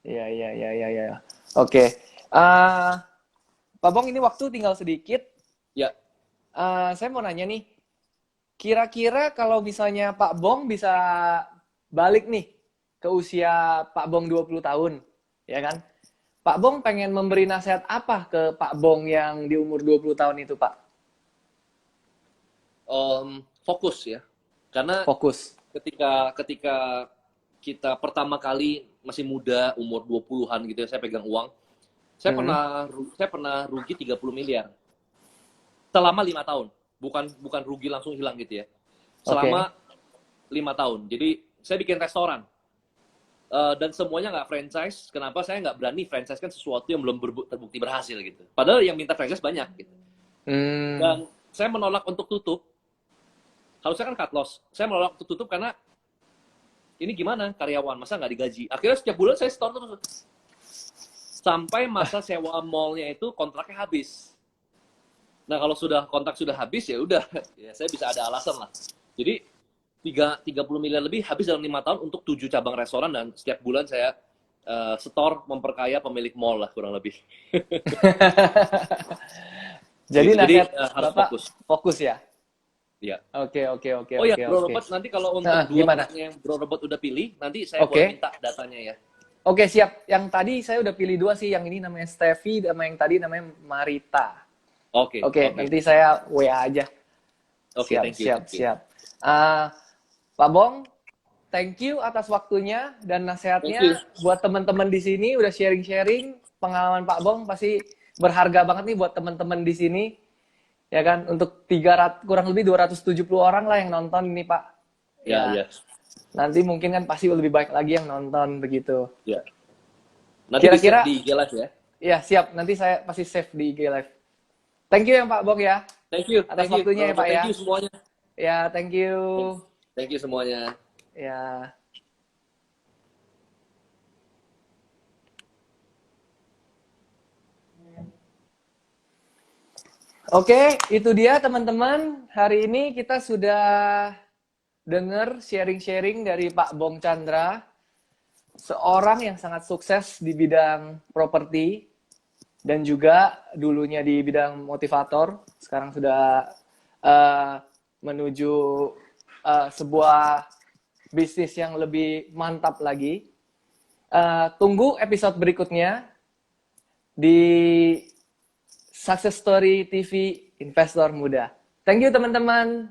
S3: Iya. Oke. Pak Bong, ini waktu tinggal sedikit.
S2: Ya.
S3: Saya mau nanya nih, kira-kira kalau misalnya Pak Bong bisa balik nih ke usia Pak Bong 20 tahun, ya kan? Pak Bong pengen memberi nasihat apa ke Pak Bong yang di umur 20 tahun itu, Pak?
S2: Fokus ya. Karena
S3: fokus.
S2: Ketika kita pertama kali masih muda, umur 20-an gitu ya, saya pegang uang. Saya pernah rugi 30 miliar selama 5 tahun. Bukan rugi langsung hilang gitu ya. Selama 5 tahun. Jadi saya bikin restoran. Dan semuanya nggak franchise. Kenapa saya nggak berani franchise kan sesuatu yang belum terbukti berhasil gitu. Padahal yang minta franchise banyak gitu. Dan saya menolak untuk tutup. Harusnya kan cut loss. Saya menolak untuk tutup karena ini gimana karyawan, masa nggak digaji? Akhirnya setiap bulan saya store terus. Sampai masa sewa mallnya itu kontraknya habis. Nah kalau kontrak sudah habis ya udah, ya saya bisa ada alasan lah. Jadi 30 miliar lebih habis dalam 5 tahun untuk 7 cabang restoran dan setiap bulan saya store memperkaya pemilik mall lah kurang lebih.
S3: Jadi
S2: gitu.
S3: nasihat
S2: Harus
S3: Bapak
S2: fokus
S3: ya?
S2: Iya.
S3: Oke.
S2: Oh ya, Bro Robert, nanti kalau untuk
S3: gimana?
S2: yang Bro Robert udah pilih, nanti saya boleh minta datanya ya.
S3: Oke, siap. Yang tadi saya udah pilih 2 sih, yang ini namanya Steffi, sama yang tadi namanya Marita. Oke, nanti saya WA aja.
S2: Oke,
S3: siap. Pak Bong, thank you atas waktunya dan nasihatnya buat teman-teman di sini udah sharing-sharing pengalaman Pak Bong pasti berharga banget nih buat teman-teman di sini. Ya kan, untuk kurang lebih 270 orang lah yang nonton ini, Pak.
S2: Ya.
S3: Nanti mungkin kan pasti lebih baik lagi yang nonton begitu.
S2: Ya. Nanti kira-kira di IG Live ya.
S3: Iya, siap. Nanti saya pasti save di IG Live. Thank you ya Pak Bong ya.
S2: Thank you
S3: atas waktunya ya Pak ya.
S2: Thank you semuanya.
S3: Ya, thank you.
S2: Thank you semuanya.
S3: Ya. Oke, itu dia teman-teman. Hari ini kita sudah dengar sharing-sharing dari Pak Bong Chandra, seorang yang sangat sukses di bidang properti dan juga dulunya di bidang motivator. Sekarang sudah menuju sebuah bisnis yang lebih mantap lagi. Tunggu episode berikutnya di Success Story TV Investor Muda. Thank you teman-teman.